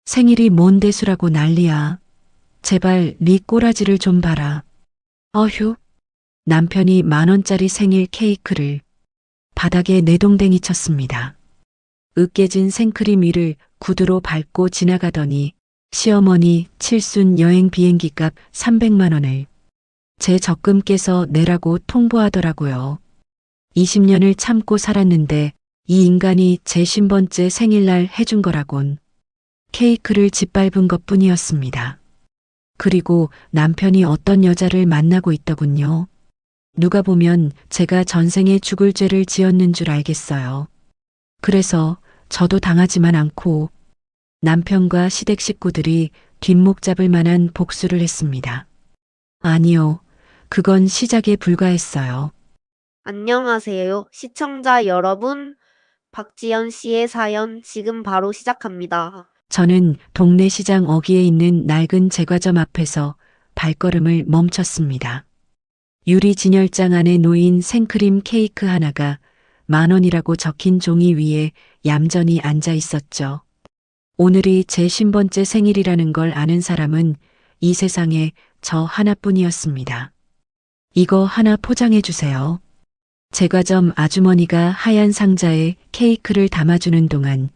생일이 뭔 대수라고 난리야. 제발 네 꼬라지를 좀 봐라. 어휴. 남편이 10,000원짜리 생일 케이크를 바닥에 내동댕이 쳤습니다. 으깨진 생크림 위를 구두로 밟고 지나가더니 시어머니 칠순 여행 비행기값 300만 원을 제 적금 깨서 내라고 통보하더라고요. 20년을 참고 살았는데 이 인간이 제 50번째 생일날 해준 거라곤 케이크를 짓밟은 것뿐이었습니다. 그리고 남편이 어떤 여자를 만나고 있더군요. 누가 보면 제가 전생에 죽을 죄를 지었는 줄 알겠어요. 그래서 저도 당하지만 않고 남편과 시댁 식구들이 뒷목 잡을 만한 복수를 했습니다. 아니요, 그건 시작에 불과했어요. 안녕하세요. 시청자 여러분. 박지연 씨의 사연 지금 바로 시작합니다. 저는 동네 시장 어귀에 있는 낡은 제과점 앞에서 발걸음을 멈췄습니다. 유리 진열장 안에 놓인 생크림 케이크 하나가 10,000원이라고 적힌 종이 위에 얌전히 앉아 있었죠. 오늘이 제 50번째 생일이라는 걸 아는 사람은 이 세상에 저 하나뿐이었습니다. 이거 하나 포장해 주세요. 제과점 아주머니가 하얀 상자에 케이크를 담아주는 동안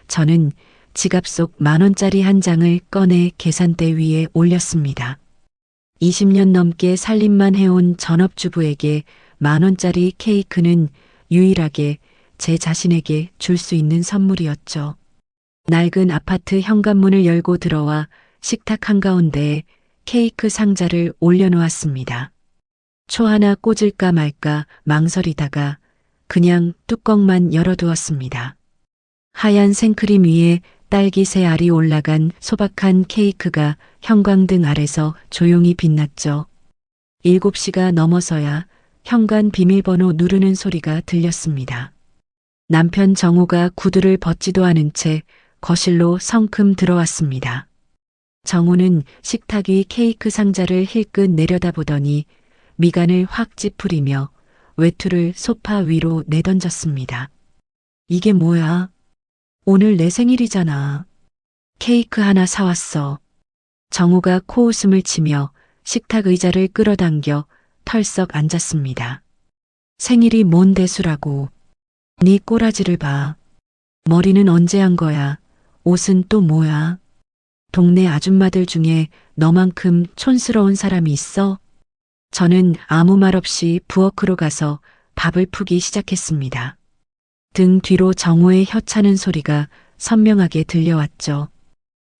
저는 지갑 속 10,000원짜리 한 장을 꺼내 계산대 위에 올렸습니다. 20년 넘게 살림만 해온 전업주부에게 10,000원짜리 케이크는 유일하게 제 자신에게 줄 수 있는 선물이었죠. 낡은 아파트 현관문을 열고 들어와 식탁 한가운데에 케이크 상자를 올려놓았습니다. 초 하나 꽂을까 말까 망설이다가 그냥 뚜껑만 열어두었습니다. 하얀 생크림 위에 딸기 새 알이 올라간 소박한 케이크가 형광등 아래서 조용히 빛났죠. 7시가 넘어서야 현관 비밀번호 누르는 소리가 들렸습니다. 남편 정우가 구두를 벗지도 않은 채 거실로 성큼 들어왔습니다. 정우는 식탁 위 케이크 상자를 힐끗 내려다보더니 미간을 확 찌푸리며 외투를 소파 위로 내던졌습니다. 이게 뭐야? 오늘 내 생일이잖아. 케이크 하나 사왔어. 정우가 코웃음을 치며 식탁 의자를 끌어당겨 털썩 앉았습니다. 생일이 뭔 대수라고. 네 꼬라지를 봐. 머리는 언제 한 거야? 옷은 또 뭐야? 동네 아줌마들 중에 너만큼 촌스러운 사람이 있어? 저는 아무 말 없이 부엌으로 가서 밥을 푸기 시작했습니다. 등 뒤로 정우의 혀차는 소리가 선명하게 들려왔죠.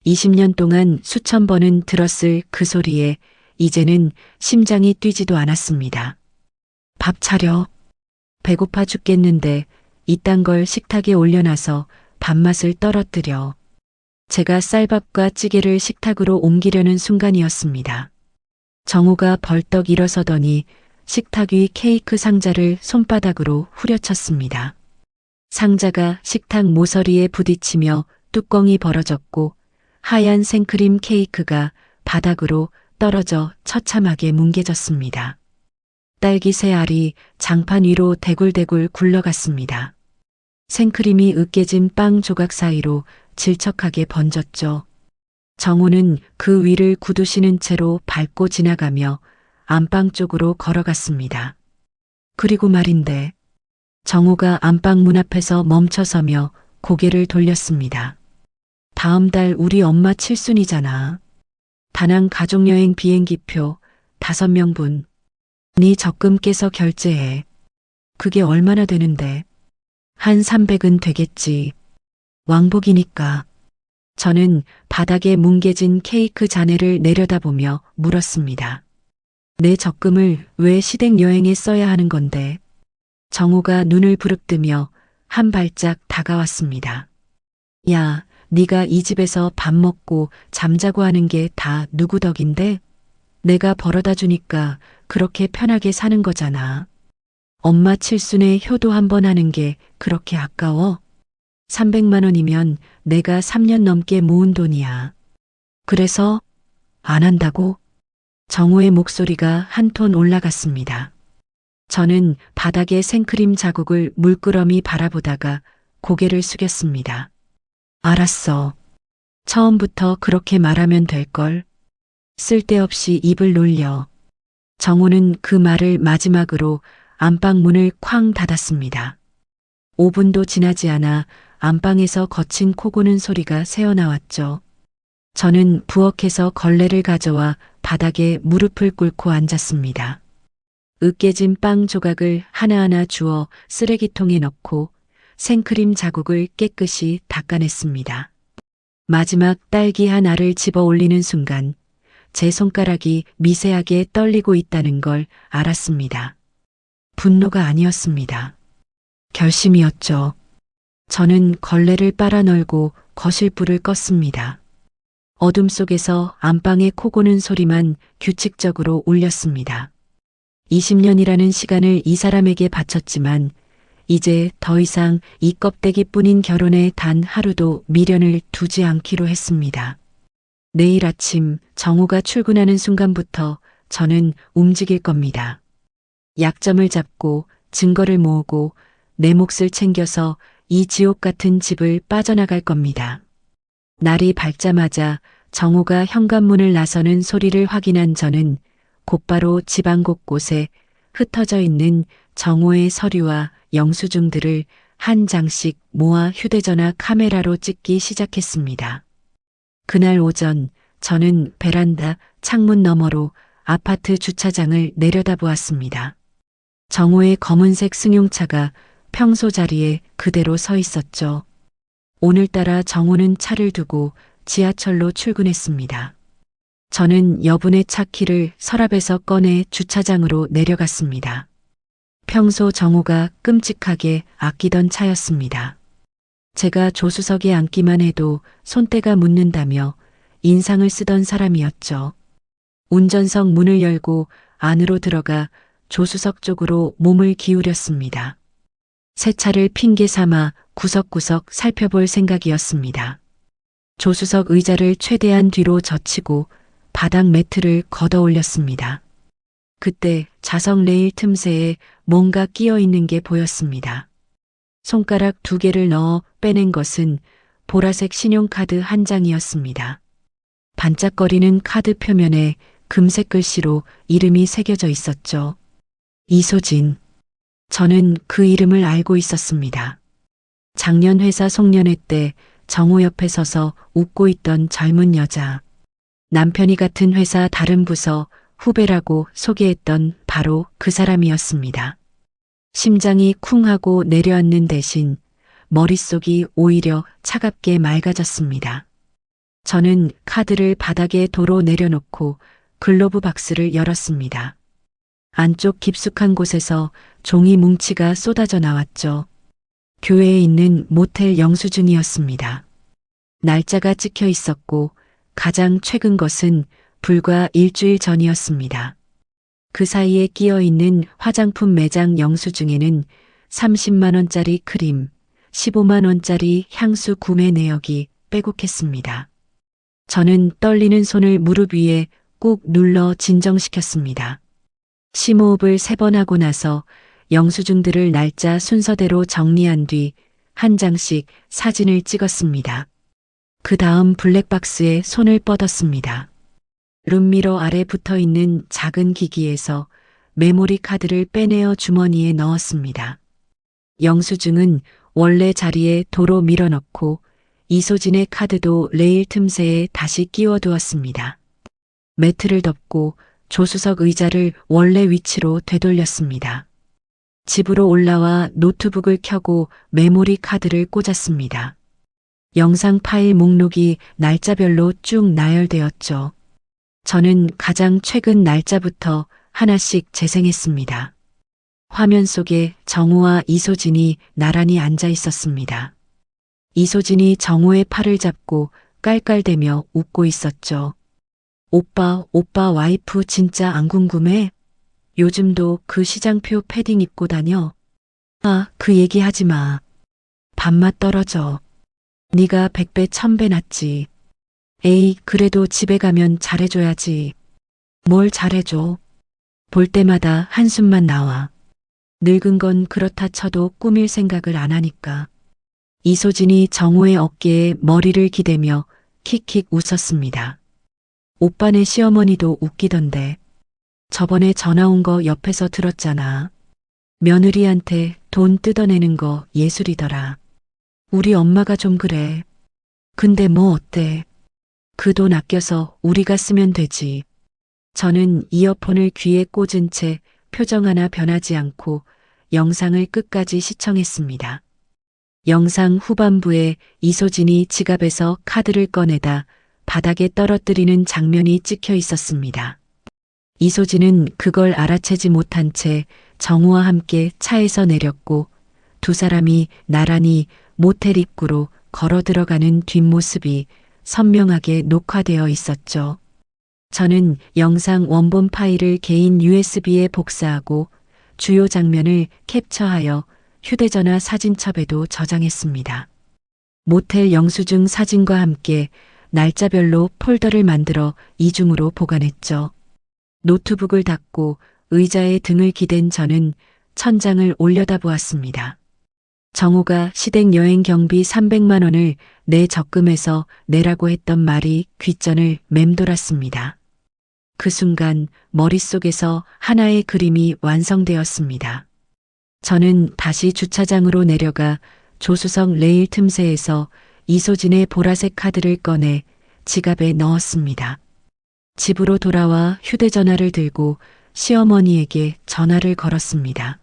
20년 동안 수천 번은 들었을 그 소리에 이제는 심장이 뛰지도 않았습니다. 밥 차려. 배고파 죽겠는데 이딴 걸 식탁에 올려놔서 밥맛을 떨어뜨려. 제가 쌀밥과 찌개를 식탁으로 옮기려는 순간이었습니다. 정우가 벌떡 일어서더니 식탁 위 케이크 상자를 손바닥으로 후려쳤습니다. 상자가 식탁 모서리에 부딪히며 뚜껑이 벌어졌고 하얀 생크림 케이크가 바닥으로 떨어져 처참하게 뭉개졌습니다. 딸기 새 알이 장판 위로 대굴대굴 굴러갔습니다. 생크림이 으깨진 빵 조각 사이로 질척하게 번졌죠. 정우는 그 위를 구두 신은 채로 밟고 지나가며 안방 쪽으로 걸어갔습니다. 그리고 말인데 정우가 안방 문 앞에서 멈춰서며 고개를 돌렸습니다. 다음 달 우리 엄마 칠순이잖아. 다낭 가족여행 비행기표 5명분. 네 적금 깨서 결제해. 그게 얼마나 되는데? 한 300은 되겠지. 왕복이니까. 저는 바닥에 뭉개진 케이크 잔해를 내려다보며 물었습니다. 내 적금을 왜 시댁 여행에 써야 하는 건데? 정우가 눈을 부릅뜨며 한 발짝 다가왔습니다. 야, 네가 이 집에서 밥 먹고 잠자고 하는 게 다 누구 덕인데? 내가 벌어다 주니까 그렇게 편하게 사는 거잖아. 엄마 칠순에 효도 한 번 하는 게 그렇게 아까워? 300만 원이면 내가 3년 넘게 모은 돈이야. 그래서 안 한다고? 정우의 목소리가 한 톤 올라갔습니다. 저는 바닥에 생크림 자국을 물끄러미 바라보다가 고개를 숙였습니다. 알았어. 처음부터 그렇게 말하면 될걸. 쓸데없이 입을 놀려. 정우는 그 말을 마지막으로 안방 문을 쾅 닫았습니다. 5분도 지나지 않아 안방에서 거친 코 고는 소리가 새어나왔죠. 저는 부엌에서 걸레를 가져와 바닥에 무릎을 꿇고 앉았습니다. 으깨진 빵 조각을 하나하나 주워 쓰레기통에 넣고 생크림 자국을 깨끗이 닦아냈습니다. 마지막 딸기 한 알을 집어 올리는 순간 제 손가락이 미세하게 떨리고 있다는 걸 알았습니다. 분노가 아니었습니다. 결심이었죠. 저는 걸레를 빨아 널고 거실불을 껐습니다. 어둠 속에서 안방에 코 고는 소리만 규칙적으로 울렸습니다. 20년이라는 시간을 이 사람에게 바쳤지만 이제 더 이상 이 껍데기뿐인 결혼에 단 하루도 미련을 두지 않기로 했습니다. 내일 아침 정우가 출근하는 순간부터 저는 움직일 겁니다. 약점을 잡고 증거를 모으고 내 몫을 챙겨서 이 지옥 같은 집을 빠져나갈 겁니다. 날이 밝자마자 정우가 현관문을 나서는 소리를 확인한 저는 곧바로 집안 곳곳에 흩어져 있는 정우의 서류와 영수증들을 한 장씩 모아 휴대전화 카메라로 찍기 시작했습니다. 그날 오전 저는 베란다 창문 너머로 아파트 주차장을 내려다보았습니다. 정우의 검은색 승용차가 평소 자리에 그대로 서 있었죠. 오늘따라 정우는 차를 두고 지하철로 출근했습니다. 저는 여분의 차 키를 서랍에서 꺼내 주차장으로 내려갔습니다. 평소 정우가 끔찍하게 아끼던 차였습니다. 제가 조수석에 앉기만 해도 손때가 묻는다며 인상을 쓰던 사람이었죠. 운전석 문을 열고 안으로 들어가 조수석 쪽으로 몸을 기울였습니다. 새 차를 핑계 삼아 구석구석 살펴볼 생각이었습니다. 조수석 의자를 최대한 뒤로 젖히고 바닥 매트를 걷어 올렸습니다. 그때 자석 레일 틈새에 뭔가 끼어 있는 게 보였습니다. 손가락 2개를 넣어 빼낸 것은 보라색 신용카드 한 장이었습니다. 반짝거리는 카드 표면에 금색 글씨로 이름이 새겨져 있었죠. 이소진. 저는 그 이름을 알고 있었습니다. 작년 회사 송년회 때 정우 옆에 서서 웃고 있던 젊은 여자. 남편이 같은 회사 다른 부서 후배라고 소개했던 바로 그 사람이었습니다. 심장이 쿵 하고 내려앉는 대신 머릿속이 오히려 차갑게 맑아졌습니다. 저는 카드를 바닥에 도로 내려놓고 글로브 박스를 열었습니다. 안쪽 깊숙한 곳에서 종이 뭉치가 쏟아져 나왔죠. 교회에 있는 모텔 영수증이었습니다. 날짜가 찍혀 있었고 가장 최근 것은 불과 일주일 전이었습니다. 그 사이에 끼어 있는 화장품 매장 영수증에는 30만 원짜리 크림, 15만 원짜리 향수 구매 내역이 빼곡했습니다. 저는 떨리는 손을 무릎 위에 꾹 눌러 진정시켰습니다. 심호흡을 3번 하고 나서 영수증들을 날짜 순서대로 정리한 뒤 한 장씩 사진을 찍었습니다. 그 다음 블랙박스에 손을 뻗었습니다. 룸미러 아래 붙어 있는 작은 기기에서 메모리 카드를 빼내어 주머니에 넣었습니다. 영수증은 원래 자리에 도로 밀어넣고 이소진의 카드도 레일 틈새에 다시 끼워두었습니다. 매트를 덮고 조수석 의자를 원래 위치로 되돌렸습니다. 집으로 올라와 노트북을 켜고 메모리 카드를 꽂았습니다. 영상 파일 목록이 날짜별로 쭉 나열되었죠. 저는 가장 최근 날짜부터 하나씩 재생했습니다. 화면 속에 정우와 이소진이 나란히 앉아 있었습니다. 이소진이 정우의 팔을 잡고 깔깔대며 웃고 있었죠. 오빠 와이프 진짜 안 궁금해? 요즘도 그 시장표 패딩 입고 다녀? 아, 그 얘기 하지 마. 밥맛 떨어져. 네가 100배 1000배 낫지. 에이, 그래도 집에 가면 잘해줘야지. 뭘 잘해줘. 볼 때마다 한숨만 나와. 늙은 건 그렇다 쳐도 꾸밀 생각을 안 하니까. 이소진이 정우의 어깨에 머리를 기대며 킥킥 웃었습니다. 오빠네 시어머니도 웃기던데. 저번에 전화 온 거 옆에서 들었잖아. 며느리한테 돈 뜯어내는 거 예술이더라. 우리 엄마가 좀 그래. 근데 뭐 어때? 그 돈 아껴서 우리가 쓰면 되지. 저는 이어폰을 귀에 꽂은 채 표정 하나 변하지 않고 영상을 끝까지 시청했습니다. 영상 후반부에 이소진이 지갑에서 카드를 꺼내다 바닥에 떨어뜨리는 장면이 찍혀 있었습니다. 이소진은 그걸 알아채지 못한 채 정우와 함께 차에서 내렸고 두 사람이 나란히 모텔 입구로 걸어 들어가는 뒷모습이 선명하게 녹화되어 있었죠. 저는 영상 원본 파일을 개인 USB에 복사하고 주요 장면을 캡처하여 휴대전화 사진첩에도 저장했습니다. 모텔 영수증 사진과 함께 날짜별로 폴더를 만들어 이중으로 보관했죠. 노트북을 닫고 의자에 등을 기댄 저는 천장을 올려다보았습니다. 정우가 시댁 여행 경비 300만 원을 내 적금에서 내라고 했던 말이 귓전을 맴돌았습니다. 그 순간 머릿속에서 하나의 그림이 완성되었습니다. 저는 다시 주차장으로 내려가 조수석 레일 틈새에서 이소진의 보라색 카드를 꺼내 지갑에 넣었습니다. 집으로 돌아와 휴대전화를 들고 시어머니에게 전화를 걸었습니다.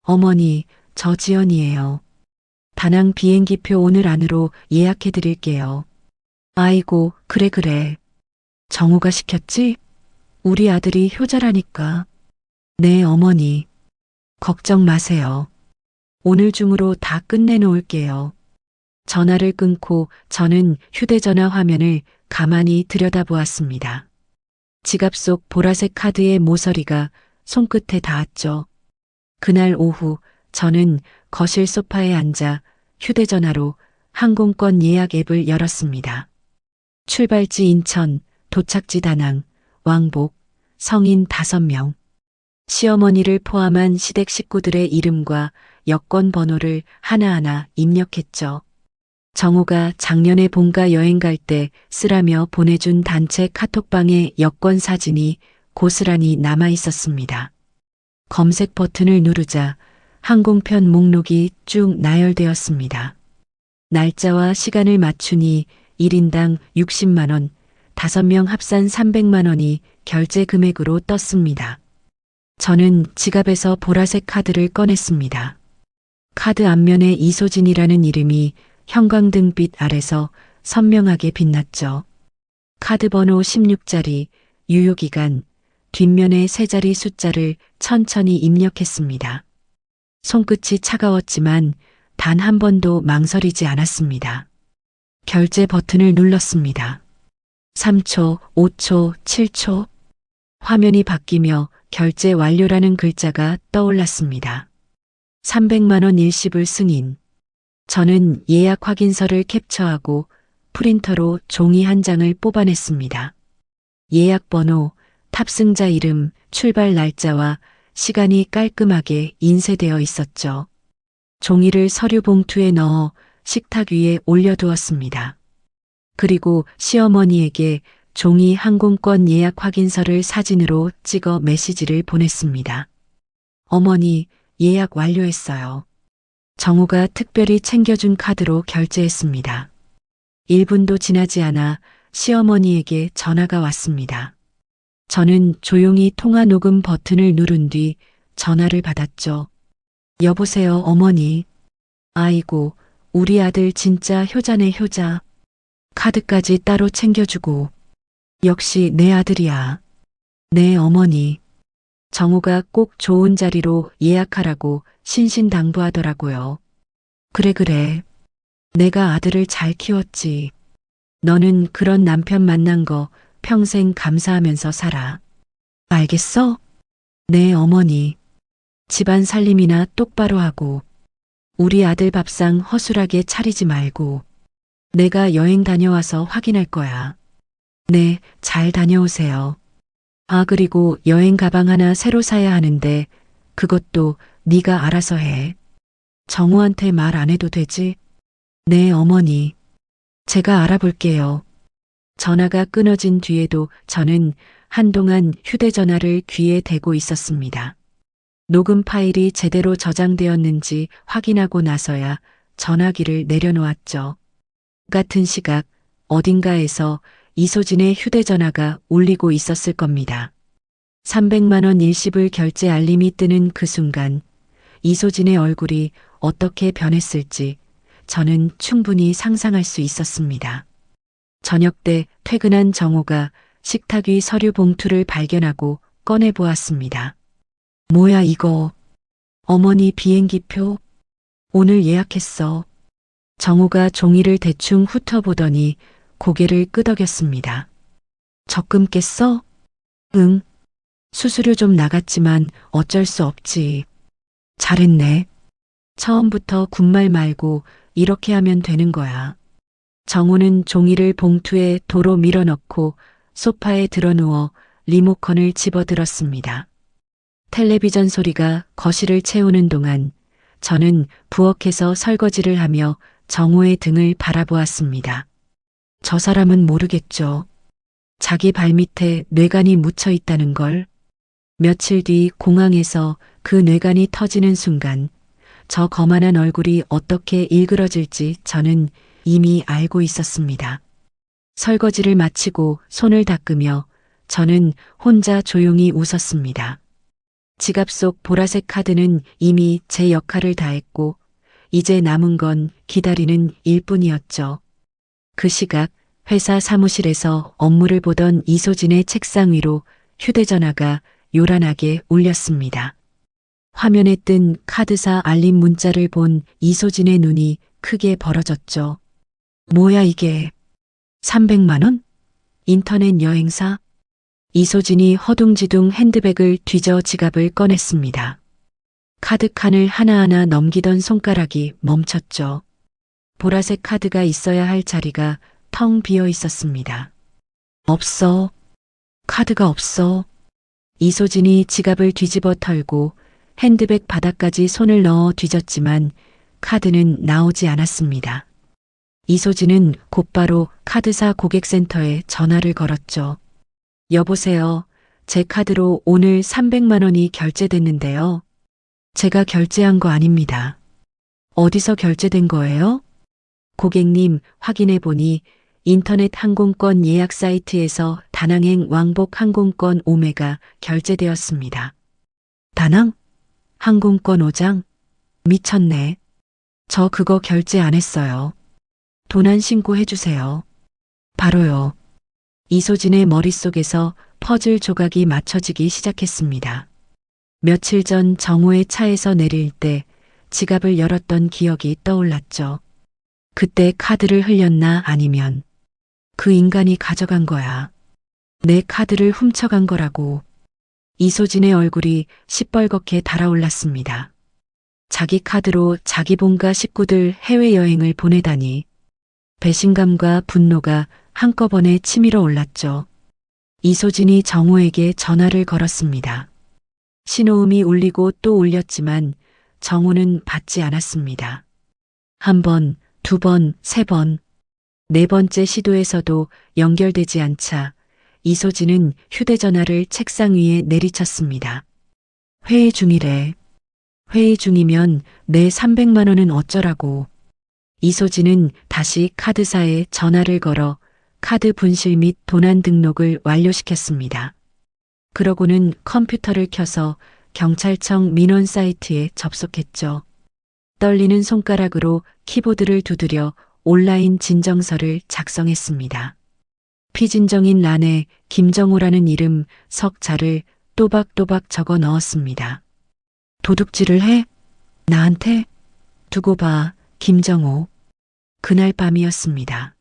어머니, 저 지연이에요. 다낭 비행기표 오늘 안으로 예약해 드릴게요. 아이고, 그래. 정우가 시켰지? 우리 아들이 효자라니까. 네, 어머니. 걱정 마세요. 오늘 중으로 다 끝내놓을게요. 전화를 끊고 저는 휴대전화 화면을 가만히 들여다보았습니다. 지갑 속 보라색 카드의 모서리가 손끝에 닿았죠. 그날 오후 저는 거실 소파에 앉아 휴대전화로 항공권 예약 앱을 열었습니다. 출발지 인천, 도착지 다낭, 왕복, 성인 5명. 시어머니를 포함한 시댁 식구들의 이름과 여권 번호를 하나하나 입력했죠. 정우가 작년에 본가 여행 갈 때 쓰라며 보내준 단체 카톡방에 여권 사진이 고스란히 남아 있었습니다. 검색 버튼을 누르자 항공편 목록이 쭉 나열되었습니다. 날짜와 시간을 맞추니 1인당 60만 원, 5명 합산 300만 원이 결제 금액으로 떴습니다. 저는 지갑에서 보라색 카드를 꺼냈습니다. 카드 앞면에 이소진이라는 이름이 형광등빛 아래서 선명하게 빛났죠. 카드 번호 16자리, 유효기간, 뒷면에 3자리 숫자를 천천히 입력했습니다. 손끝이 차가웠지만 단 한 번도 망설이지 않았습니다. 결제 버튼을 눌렀습니다. 3초, 5초, 7초. 화면이 바뀌며 결제 완료라는 글자가 떠올랐습니다. 300만 원 일시불 승인. 저는 예약 확인서를 캡처하고 프린터로 종이 한 장을 뽑아냈습니다. 예약 번호, 탑승자 이름, 출발 날짜와 시간이 깔끔하게 인쇄되어 있었죠. 종이를 서류 봉투에 넣어 식탁 위에 올려두었습니다. 그리고 시어머니에게 종이 항공권 예약 확인서를 사진으로 찍어 메시지를 보냈습니다. 어머니, 예약 완료했어요. 정우가 특별히 챙겨준 카드로 결제했습니다. 1분도 지나지 않아 시어머니에게 전화가 왔습니다. 저는 조용히 통화 녹음 버튼을 누른 뒤 전화를 받았죠. 여보세요, 어머니. 아이고, 우리 아들 진짜 효자네, 효자. 카드까지 따로 챙겨주고. 역시 내 아들이야. 네, 어머니. 정우가 꼭 좋은 자리로 예약하라고 신신당부하더라고요. 그래. 내가 아들을 잘 키웠지. 너는 그런 남편 만난 거 평생 감사하면서 살아. 알겠어? 네, 어머니. 집안 살림이나 똑바로 하고, 우리 아들 밥상 허술하게 차리지 말고, 내가 여행 다녀와서 확인할 거야. 네, 잘 다녀오세요. 아, 그리고 여행 가방 하나 새로 사야 하는데 그것도 네가 알아서 해. 정우한테 말 안 해도 되지? 네, 어머니. 제가 알아볼게요. 전화가 끊어진 뒤에도 저는 한동안 휴대전화를 귀에 대고 있었습니다. 녹음 파일이 제대로 저장되었는지 확인하고 나서야 전화기를 내려놓았죠. 같은 시각 어딘가에서 이소진의 휴대전화가 울리고 있었을 겁니다. 300만 원 일시불 결제 알림이 뜨는 그 순간 이소진의 얼굴이 어떻게 변했을지 저는 충분히 상상할 수 있었습니다. 저녁 때 퇴근한 정호가 식탁 위 서류 봉투를 발견하고 꺼내 보았습니다. 뭐야 이거? 어머니 비행기표? 오늘 예약했어. 정호가 종이를 대충 훑어보더니 고개를 끄덕였습니다. 적금 깼어? 응. 수수료 좀 나갔지만 어쩔 수 없지. 잘했네. 처음부터 군말 말고 이렇게 하면 되는 거야. 정호는 종이를 봉투에 도로 밀어넣고 소파에 드러누워 리모컨을 집어들었습니다. 텔레비전 소리가 거실을 채우는 동안 저는 부엌에서 설거지를 하며 정호의 등을 바라보았습니다. 저 사람은 모르겠죠. 자기 발밑에 뇌관이 묻혀 있다는 걸. 며칠 뒤 공항에서 그 뇌관이 터지는 순간 저 거만한 얼굴이 어떻게 일그러질지 저는 이미 알고 있었습니다. 설거지를 마치고 손을 닦으며 저는 혼자 조용히 웃었습니다. 지갑 속 보라색 카드는 이미 제 역할을 다했고 이제 남은 건 기다리는 일뿐이었죠. 그 시각 회사 사무실에서 업무를 보던 이소진의 책상 위로 휴대전화가 요란하게 울렸습니다. 화면에 뜬 카드사 알림 문자를 본 이소진의 눈이 크게 벌어졌죠. 뭐야 이게? 300만 원? 인터넷 여행사? 이소진이 허둥지둥 핸드백을 뒤져 지갑을 꺼냈습니다. 카드 칸을 하나하나 넘기던 손가락이 멈췄죠. 보라색 카드가 있어야 할 자리가 텅 비어 있었습니다. 없어. 카드가 없어. 이소진이 지갑을 뒤집어 털고 핸드백 바닥까지 손을 넣어 뒤졌지만 카드는 나오지 않았습니다. 이소진은 곧바로 카드사 고객센터에 전화를 걸었죠. 여보세요. 제 카드로 오늘 300만 원이 결제됐는데요. 제가 결제한 거 아닙니다. 어디서 결제된 거예요? 고객님, 확인해 보니 인터넷 항공권 예약 사이트에서 다낭행 왕복 항공권 5매가 결제되었습니다. 다낭? 항공권 5장? 미쳤네. 저 그거 결제 안 했어요. 도난 신고해 주세요. 바로요. 이소진의 머릿속에서 퍼즐 조각이 맞춰지기 시작했습니다. 며칠 전 정호의 차에서 내릴 때 지갑을 열었던 기억이 떠올랐죠. 그때 카드를 흘렸나 아니면 그 인간이 가져간 거야. 내 카드를 훔쳐간 거라고. 이소진의 얼굴이 시뻘겋게 달아올랐습니다. 자기 카드로 자기 본가 식구들 해외여행을 보내다니. 배신감과 분노가 한꺼번에 치밀어 올랐죠. 이소진이 정호에게 전화를 걸었습니다. 신호음이 울리고 또 울렸지만 정호는 받지 않았습니다. 한 번, 두 번, 세 번, 네 번째 시도에서도 연결되지 않자 이소진은 휴대전화를 책상 위에 내리쳤습니다. 회의 중이래. 회의 중이면 내 300만 원은 어쩌라고. 이소진은 다시 카드사에 전화를 걸어 카드 분실 및 도난 등록을 완료시켰습니다. 그러고는 컴퓨터를 켜서 경찰청 민원 사이트에 접속했죠. 떨리는 손가락으로 키보드를 두드려 온라인 진정서를 작성했습니다. 피진정인 란에 김정호라는 이름 석 자를 또박또박 적어 넣었습니다. 도둑질을 해? 나한테? 두고 봐, 김정호. 그날 밤이었습니다.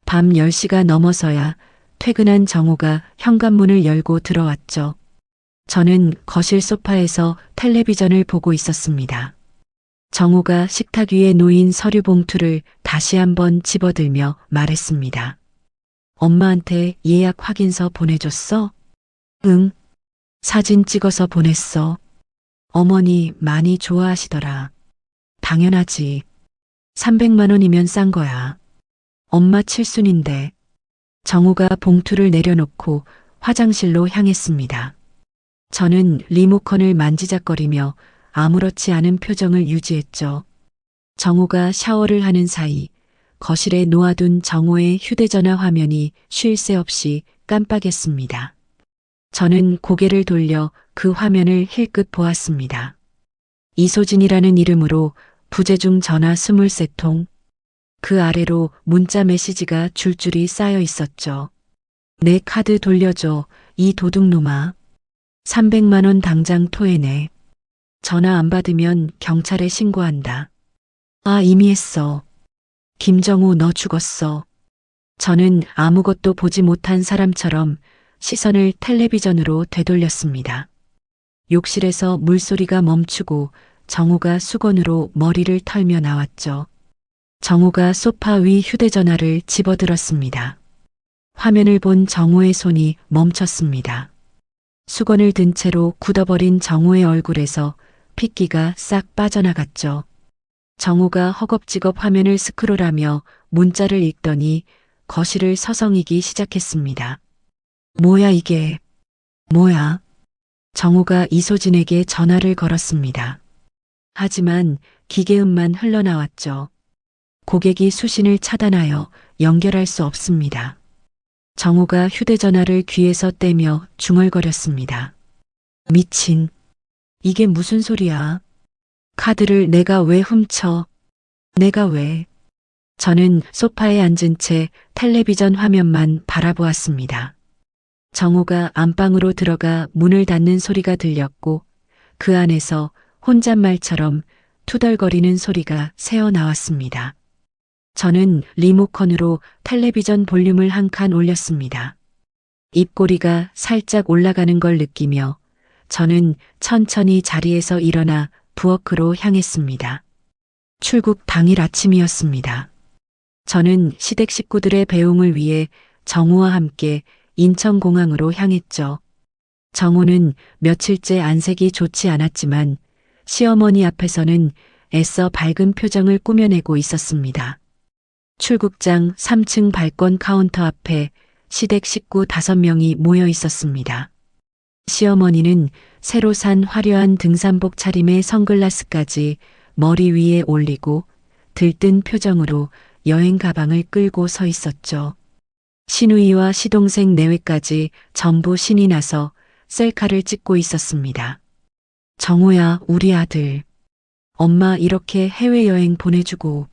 밤 10시가 넘어서야 퇴근한 정호가 현관문을 열고 들어왔죠. 저는 거실 소파에서 텔레비전을 보고 있었습니다. 정호가 식탁 위에 놓인 서류 봉투를 다시 한번 집어들며 말했습니다. 엄마한테 예약 확인서 보내줬어? 응. 사진 찍어서 보냈어. 어머니 많이 좋아하시더라. 당연하지. 300만 원이면 싼 거야. 엄마 칠순인데. 정우가 봉투를 내려놓고 화장실로 향했습니다. 저는 리모컨을 만지작거리며 아무렇지 않은 표정을 유지했죠. 정우가 샤워를 하는 사이 거실에 놓아둔 정우의 휴대전화 화면이 쉴 새 없이 깜빡였습니다. 저는 고개를 돌려 그 화면을 힐끗 보았습니다. 이소진이라는 이름으로 부재중 전화 23통, 그 아래로 문자 메시지가 줄줄이 쌓여 있었죠. 내 카드 돌려줘, 이 도둑놈아. 300만 원 당장 토해내. 전화 안 받으면 경찰에 신고한다. 아, 이미 했어. 김정우, 너 죽었어. 저는 아무것도 보지 못한 사람처럼 시선을 텔레비전으로 되돌렸습니다. 욕실에서 물소리가 멈추고 정우가 수건으로 머리를 털며 나왔죠. 정우가 소파 위 휴대전화를 집어들었습니다. 화면을 본 정우의 손이 멈췄습니다. 수건을 든 채로 굳어버린 정우의 얼굴에서 핏기가 싹 빠져나갔죠. 정우가 허겁지겁 화면을 스크롤하며 문자를 읽더니 거실을 서성이기 시작했습니다. 뭐야 이게? 뭐야? 정우가 이소진에게 전화를 걸었습니다. 하지만 기계음만 흘러나왔죠. 고객이 수신을 차단하여 연결할 수 없습니다. 정우가 휴대전화를 귀에서 떼며 중얼거렸습니다. 미친. 이게 무슨 소리야? 카드를 내가 왜 훔쳐? 내가 왜? 저는 소파에 앉은 채 텔레비전 화면만 바라보았습니다. 정우가 안방으로 들어가 문을 닫는 소리가 들렸고 그 안에서 혼잣말처럼 투덜거리는 소리가 새어나왔습니다. 저는 리모컨으로 텔레비전 볼륨을 한 칸 올렸습니다. 입꼬리가 살짝 올라가는 걸 느끼며 저는 천천히 자리에서 일어나 부엌으로 향했습니다. 출국 당일 아침이었습니다. 저는 시댁 식구들의 배웅을 위해 정우와 함께 인천공항으로 향했죠. 정우는 며칠째 안색이 좋지 않았지만 시어머니 앞에서는 애써 밝은 표정을 꾸며내고 있었습니다. 출국장 3층 발권 카운터 앞에 시댁 식구 5명이 모여 있었습니다. 시어머니는 새로 산 화려한 등산복 차림에 선글라스까지 머리 위에 올리고 들뜬 표정으로 여행 가방을 끌고 서 있었죠. 시누이와 시동생 내외까지 전부 신이 나서 셀카를 찍고 있었습니다. 정우야, 우리 아들. 엄마 이렇게 해외여행 보내주고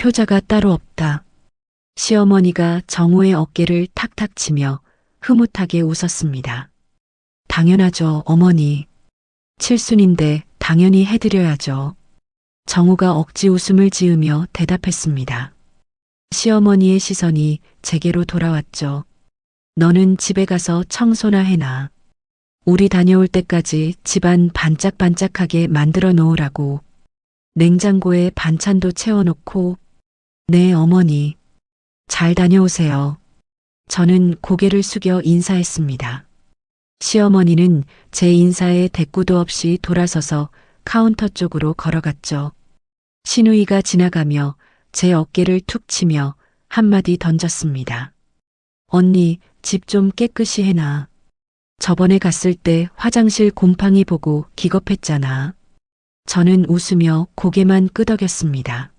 효자가 따로 없다. 시어머니가 정우의 어깨를 탁탁 치며 흐뭇하게 웃었습니다. 당연하죠, 어머니. 칠순인데 당연히 해드려야죠. 정우가 억지 웃음을 지으며 대답했습니다. 시어머니의 시선이 제게로 돌아왔죠. 너는 집에 가서 청소나 해놔. 우리 다녀올 때까지 집안 반짝반짝하게 만들어 놓으라고. 냉장고에 반찬도 채워놓고. 네, 어머니. 잘 다녀오세요. 저는 고개를 숙여 인사했습니다. 시어머니는 제 인사에 대꾸도 없이 돌아서서 카운터 쪽으로 걸어갔죠. 시누이가 지나가며 제 어깨를 툭 치며 한마디 던졌습니다. 언니, 집 좀 깨끗이 해놔. 저번에 갔을 때 화장실 곰팡이 보고 기겁했잖아. 저는 웃으며 고개만 끄덕였습니다.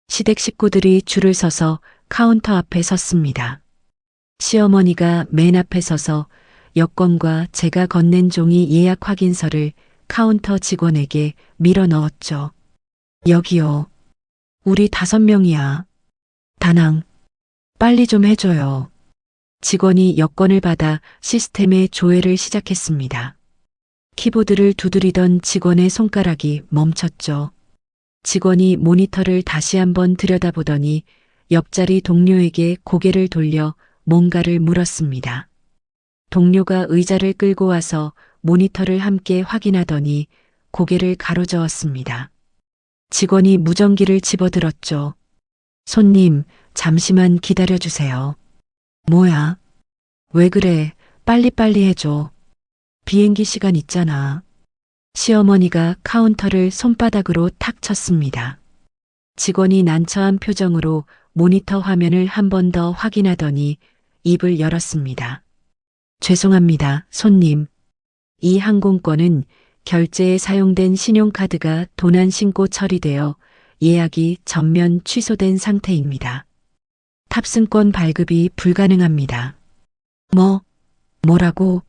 시댁 식구들이 줄을 서서 카운터 앞에 섰습니다. 시어머니가 맨 앞에 서서 여권과 제가 건넨 종이 예약 확인서를 카운터 직원에게 밀어 넣었죠. 여기요. 우리 5명이야. 다낭. 빨리 좀 해줘요. 직원이 여권을 받아 시스템에 조회를 시작했습니다. 키보드를 두드리던 직원의 손가락이 멈췄죠. 직원이 모니터를 다시 한번 들여다보더니 옆자리 동료에게 고개를 돌려 뭔가를 물었습니다. 동료가 의자를 끌고 와서 모니터를 함께 확인하더니 고개를 가로저었습니다. 직원이 무전기를 집어들었죠. 손님, 잠시만 기다려주세요. 뭐야? 왜 그래? 빨리빨리 해줘. 비행기 시간 있잖아. 시어머니가 카운터를 손바닥으로 탁 쳤습니다. 직원이 난처한 표정으로 모니터 화면을 한 번 더 확인하더니 입을 열었습니다. 죄송합니다, 손님. 이 항공권은 결제에 사용된 신용카드가 도난 신고 처리되어 예약이 전면 취소된 상태입니다. 탑승권 발급이 불가능합니다. 뭐라고?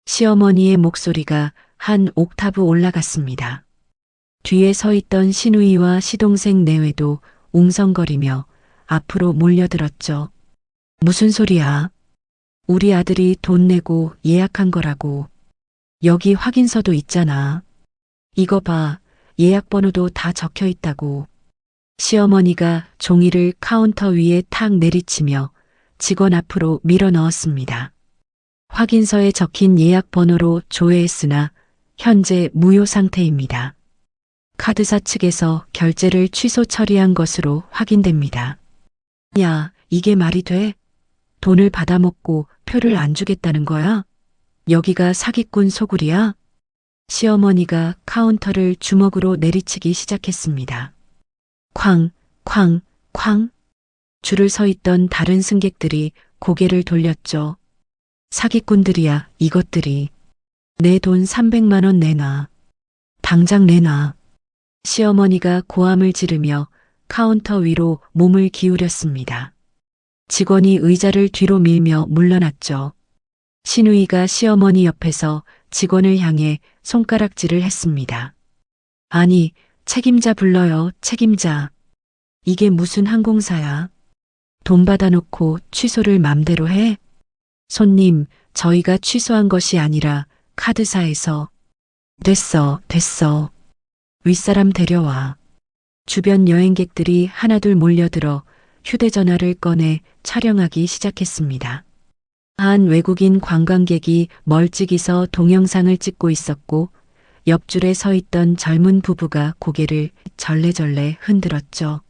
시어머니의 목소리가 한 옥타브 올라갔습니다. 뒤에 서 있던 시누이와 시동생 내외도 웅성거리며 앞으로 몰려들었죠. 무슨 소리야? 우리 아들이 돈 내고 예약한 거라고. 여기 확인서도 있잖아. 이거 봐, 예약 번호도 다 적혀 있다고. 시어머니가 종이를 카운터 위에 탁 내리치며 직원 앞으로 밀어 넣었습니다. 확인서에 적힌 예약 번호로 조회했으나 현재 무효 상태입니다. 카드사 측에서 결제를 취소 처리한 것으로 확인됩니다. 야, 이게 말이 돼? 돈을 받아먹고 표를 안 주겠다는 거야? 여기가 사기꾼 소굴이야? 시어머니가 카운터를 주먹으로 내리치기 시작했습니다. 쾅, 쾅, 쾅. 줄을 서 있던 다른 승객들이 고개를 돌렸죠. 사기꾼들이야, 이것들이. 내 돈 300만 원 내놔. 당장 내놔. 시어머니가 고함을 지르며 카운터 위로 몸을 기울였습니다. 직원이 의자를 뒤로 밀며 물러났죠. 시누이가 시어머니 옆에서 직원을 향해 손가락질을 했습니다. 아니, 책임자 불러요, 책임자. 이게 무슨 항공사야? 돈 받아놓고 취소를 맘대로 해? 손님, 저희가 취소한 것이 아니라 카드사에서. 됐어. 윗사람 데려와. 주변 여행객들이 하나둘 몰려들어 휴대전화를 꺼내 촬영하기 시작했습니다. 한 외국인 관광객이 멀찍이 서 동영상을 찍고 있었고 옆줄에 서 있던 젊은 부부가 고개를 절레절레 흔들었죠.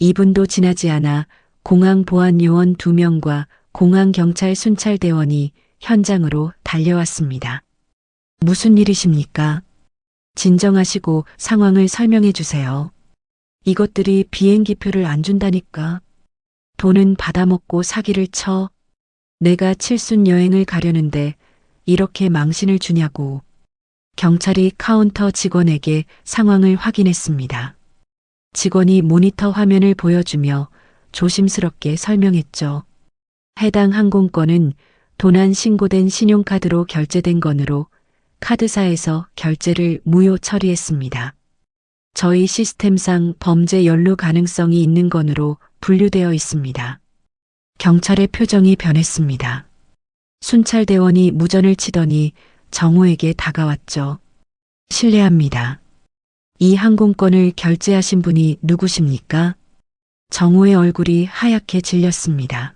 2분도 지나지 않아 공항 보안요원 2명과 공항경찰 순찰대원이 현장으로 달려왔습니다. 무슨 일이십니까? 진정하시고 상황을 설명해 주세요. 이것들이 비행기표를 안 준다니까. 돈은 받아먹고 사기를 쳐. 내가 칠순 여행을 가려는데 이렇게 망신을 주냐고. 경찰이 카운터 직원에게 상황을 확인했습니다. 직원이 모니터 화면을 보여주며 조심스럽게 설명했죠. 해당 항공권은 도난 신고된 신용카드로 결제된 건으로 카드사에서 결제를 무효 처리했습니다. 저희 시스템상 범죄 연루 가능성이 있는 건으로 분류되어 있습니다. 경찰의 표정이 변했습니다. 순찰대원이 무전을 치더니 정호에게 다가왔죠. 실례합니다. 이 항공권을 결제하신 분이 누구십니까? 정호의 얼굴이 하얗게 질렸습니다.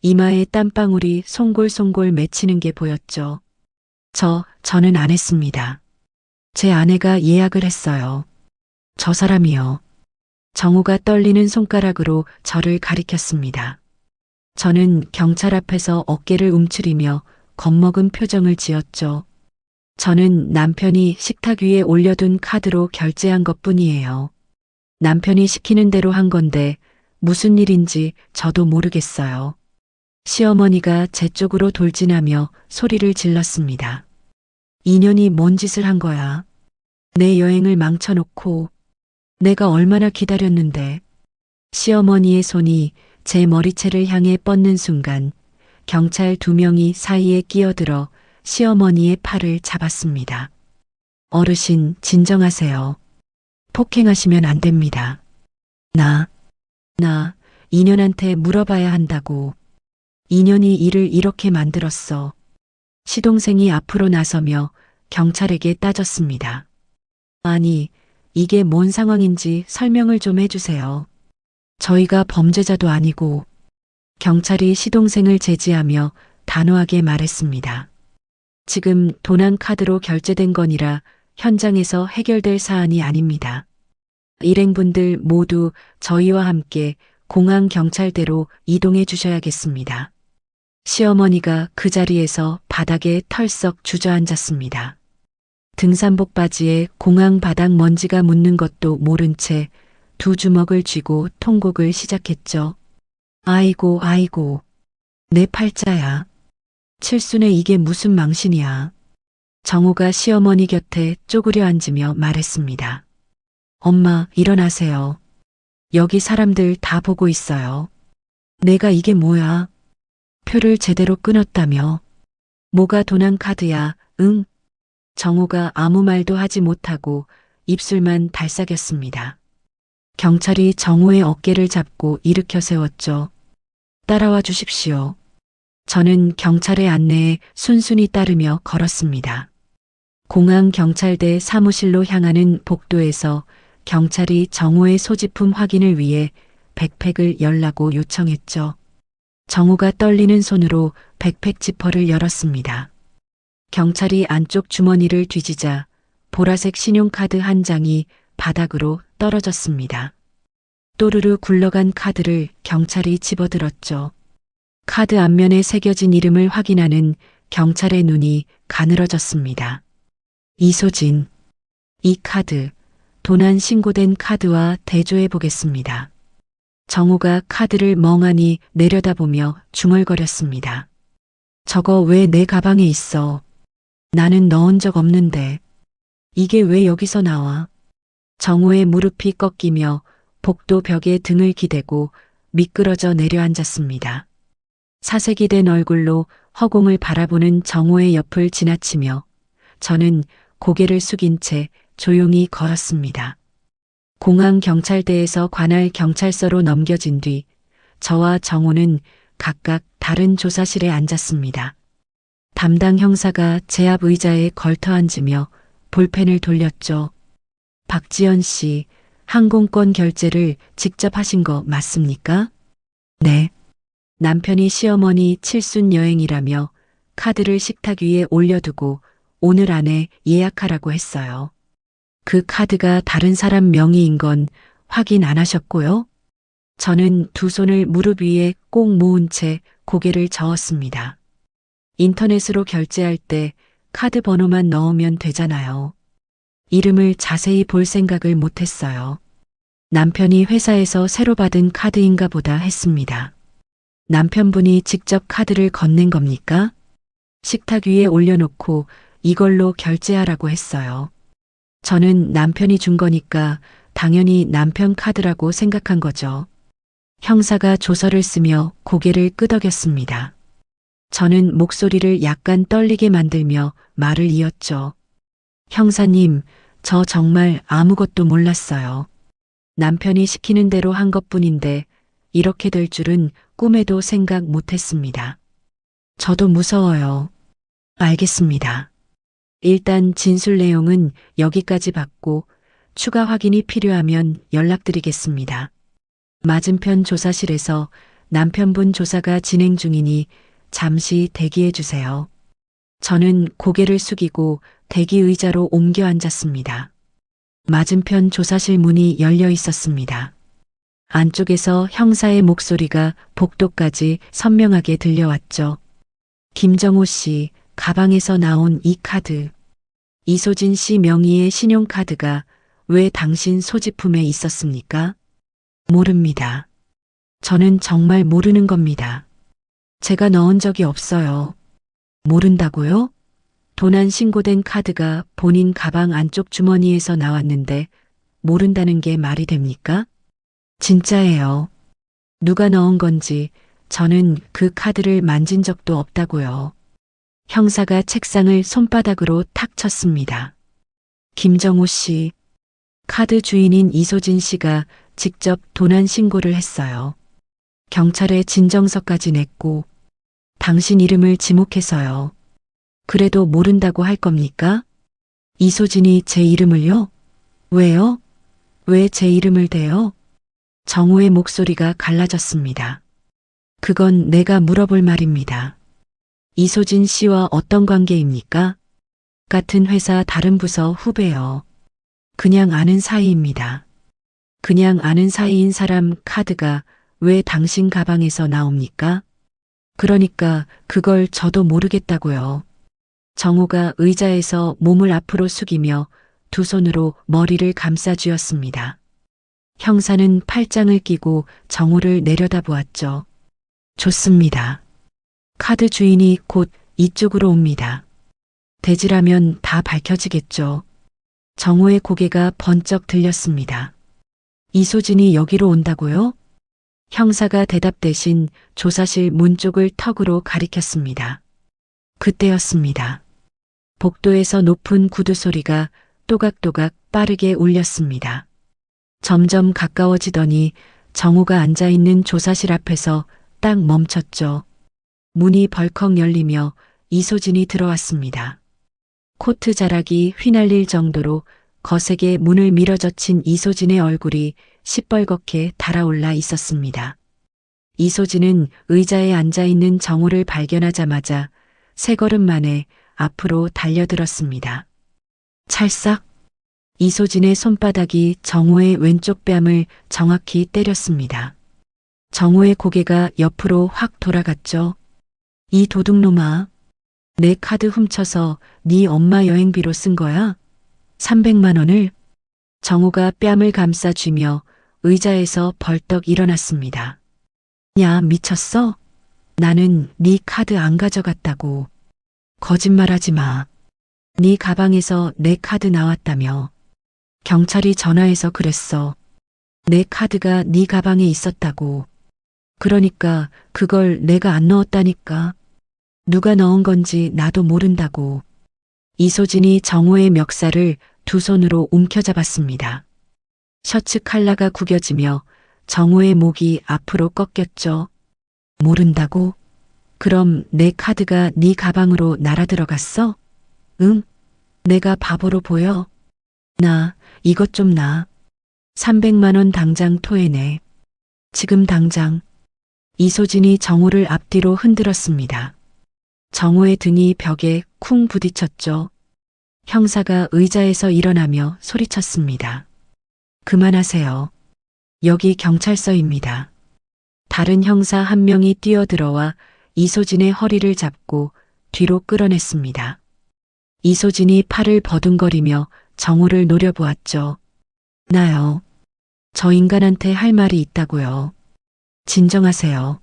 이마에 땀방울이 송골송골 맺히는 게 보였죠. 저는 안 했습니다. 제 아내가 예약을 했어요. 저 사람이요. 정호가 떨리는 손가락으로 저를 가리켰습니다. 저는 경찰 앞에서 어깨를 움츠리며 겁먹은 표정을 지었죠. 저는 남편이 식탁 위에 올려둔 카드로 결제한 것뿐이에요. 남편이 시키는 대로 한 건데 무슨 일인지 저도 모르겠어요. 시어머니가 제 쪽으로 돌진하며 소리를 질렀습니다. 인연이 뭔 짓을 한 거야? 내 여행을 망쳐놓고 내가 얼마나 기다렸는데. 시어머니의 손이 제 머리채를 향해 뻗는 순간 경찰 2명이 사이에 끼어들어 시어머니의 팔을 잡았습니다. 어르신, 진정하세요. 폭행하시면 안 됩니다. 나 인연한테 물어봐야 한다고. 인연이 일을 이렇게 만들었어. 시동생이 앞으로 나서며 경찰에게 따졌습니다. 아니, 이게 뭔 상황인지 설명을 좀 해주세요. 저희가 범죄자도 아니고. 경찰이 시동생을 제지하며 단호하게 말했습니다. 지금 도난 카드로 결제된 건이라 현장에서 해결될 사안이 아닙니다. 일행분들 모두 저희와 함께 공항 경찰대로 이동해 주셔야겠습니다. 시어머니가 그 자리에서 바닥에 털썩 주저앉았습니다. 등산복 바지에 공항 바닥 먼지가 묻는 것도 모른 채 2주먹을 쥐고 통곡을 시작했죠. 아이고. 내 팔자야. 칠순에 이게 무슨 망신이야. 정우가 시어머니 곁에 쪼그려 앉으며 말했습니다. 엄마, 일어나세요. 여기 사람들 다 보고 있어요. 내가 이게 뭐야? 표를 제대로 끊었다며. 뭐가 도난 카드야, 응? 정우가 아무 말도 하지 못하고 입술만 달싹였습니다. 경찰이 정우의 어깨를 잡고 일으켜 세웠죠. 따라와 주십시오. 저는 경찰의 안내에 순순히 따르며 걸었습니다. 공항경찰대 사무실로 향하는 복도에서 경찰이 정우의 소지품 확인을 위해 백팩을 열라고 요청했죠. 정우가 떨리는 손으로 백팩 지퍼를 열었습니다. 경찰이 안쪽 주머니를 뒤지자 보라색 신용카드 한 장이 바닥으로 떨어졌습니다. 또르르 굴러간 카드를 경찰이 집어들었죠. 카드 앞면에 새겨진 이름을 확인하는 경찰의 눈이 가늘어졌습니다. 이소진. 이 카드, 도난 신고된 카드와 대조해 보겠습니다. 정우가 카드를 멍하니 내려다보며 중얼거렸습니다. 저거 왜 내 가방에 있어? 나는 넣은 적 없는데. 이게 왜 여기서 나와? 정우의 무릎이 꺾이며 복도 벽에 등을 기대고 미끄러져 내려앉았습니다. 사색이 된 얼굴로 허공을 바라보는 정우의 옆을 지나치며 저는 고개를 숙인 채 조용히 걸었습니다. 공항경찰대에서 관할 경찰서로 넘겨진 뒤 저와 정우는 각각 다른 조사실에 앉았습니다. 담당 형사가 제 앞 의자에 걸터 앉으며 볼펜을 돌렸죠. 박지연 씨, 항공권 결제를 직접 하신 거 맞습니까? 네. 남편이 시어머니 칠순 여행이라며 카드를 식탁 위에 올려두고 오늘 안에 예약하라고 했어요. 그 카드가 다른 사람 명의인 건 확인 안 하셨고요? 저는 두 손을 무릎 위에 꼭 모은 채 고개를 저었습니다. 인터넷으로 결제할 때 카드 번호만 넣으면 되잖아요. 이름을 자세히 볼 생각을 못했어요. 남편이 회사에서 새로 받은 카드인가 보다 했습니다. 남편분이 직접 카드를 건넨 겁니까? 식탁 위에 올려놓고 이걸로 결제하라고 했어요. 저는 남편이 준 거니까 당연히 남편 카드라고 생각한 거죠. 형사가 조서를 쓰며 고개를 끄덕였습니다. 저는 목소리를 약간 떨리게 만들며 말을 이었죠. 형사님, 저 정말 아무것도 몰랐어요. 남편이 시키는 대로 한 것뿐인데 이렇게 될 줄은 꿈에도 생각 못했습니다. 저도 무서워요. 알겠습니다. 일단 진술 내용은 여기까지 받고 추가 확인이 필요하면 연락드리겠습니다. 맞은편 조사실에서 남편분 조사가 진행 중이니 잠시 대기해 주세요. 저는 고개를 숙이고 대기 의자로 옮겨 앉았습니다. 맞은편 조사실 문이 열려 있었습니다. 안쪽에서 형사의 목소리가 복도까지 선명하게 들려왔죠. 김정호 씨, 가방에서 나온 이 카드. 이소진 씨 명의의 신용카드가 왜 당신 소지품에 있었습니까? 모릅니다. 저는 정말 모르는 겁니다. 제가 넣은 적이 없어요. 모른다고요? 도난 신고된 카드가 본인 가방 안쪽 주머니에서 나왔는데 모른다는 게 말이 됩니까? 진짜예요. 누가 넣은 건지 저는 그 카드를 만진 적도 없다고요. 형사가 책상을 손바닥으로 탁 쳤습니다. 김정호 씨, 카드 주인인 이소진 씨가 직접 도난 신고를 했어요. 경찰에 진정서까지 냈고 당신 이름을 지목해서요. 그래도 모른다고 할 겁니까? 이소진이 제 이름을요? 왜요? 왜 제 이름을 대요? 정우의 목소리가 갈라졌습니다. 그건 내가 물어볼 말입니다. 이소진 씨와 어떤 관계입니까? 같은 회사 다른 부서 후배요. 그냥 아는 사이입니다. 그냥 아는 사이인 사람 카드가 왜 당신 가방에서 나옵니까? 그러니까 그걸 저도 모르겠다고요. 정우가 의자에서 몸을 앞으로 숙이며 두 손으로 머리를 감싸 쥐었습니다. 형사는 팔짱을 끼고 정우를 내려다보았죠. 좋습니다. 카드 주인이 곧 이쪽으로 옵니다. 대지라면 다 밝혀지겠죠. 정호의 고개가 번쩍 들렸습니다. 이소진이 여기로 온다고요? 형사가 대답 대신 조사실 문 쪽을 턱으로 가리켰습니다. 그때였습니다. 복도에서 높은 구두 소리가 또각또각 빠르게 울렸습니다. 점점 가까워지더니 정호가 앉아있는 조사실 앞에서 딱 멈췄죠. 문이 벌컥 열리며 이소진이 들어왔습니다. 코트 자락이 휘날릴 정도로 거세게 문을 밀어젖힌 이소진의 얼굴이 시뻘겋게 달아올라 있었습니다. 이소진은 의자에 앉아있는 정호를 발견하자마자 세 걸음 만에 앞으로 달려들었습니다. 찰싹! 이소진의 손바닥이 정호의 왼쪽 뺨을 정확히 때렸습니다. 정호의 고개가 옆으로 확 돌아갔죠. 이 도둑놈아, 내 카드 훔쳐서 네 엄마 여행비로 쓴 거야? 300만 원을? 정호가 뺨을 감싸쥐며 의자에서 벌떡 일어났습니다. 야, 미쳤어? 나는 네 카드 안 가져갔다고. 거짓말하지 마. 네 가방에서 내 카드 나왔다며. 경찰이 전화해서 그랬어. 내 카드가 네 가방에 있었다고. 그러니까 그걸 내가 안 넣었다니까. 누가 넣은 건지 나도 모른다고. 이소진이 정호의 멱살을 두 손으로 움켜잡았습니다. 셔츠 칼라가 구겨지며 정호의 목이 앞으로 꺾였죠. 모른다고? 그럼 내 카드가 네 가방으로 날아들어갔어? 응? 내가 바보로 보여? 나 이것 좀 놔. 300만 원 당장 토해내. 지금 당장. 이소진이 정호를 앞뒤로 흔들었습니다. 정호의 등이 벽에 쿵 부딪혔죠. 형사가 의자에서 일어나며 소리쳤습니다. 그만하세요. 여기 경찰서입니다. 다른 형사 한 명이 뛰어들어와 이소진의 허리를 잡고 뒤로 끌어냈습니다. 이소진이 팔을 버둥거리며 정호를 노려보았죠. 나요. 저 인간한테 할 말이 있다고요. 진정하세요.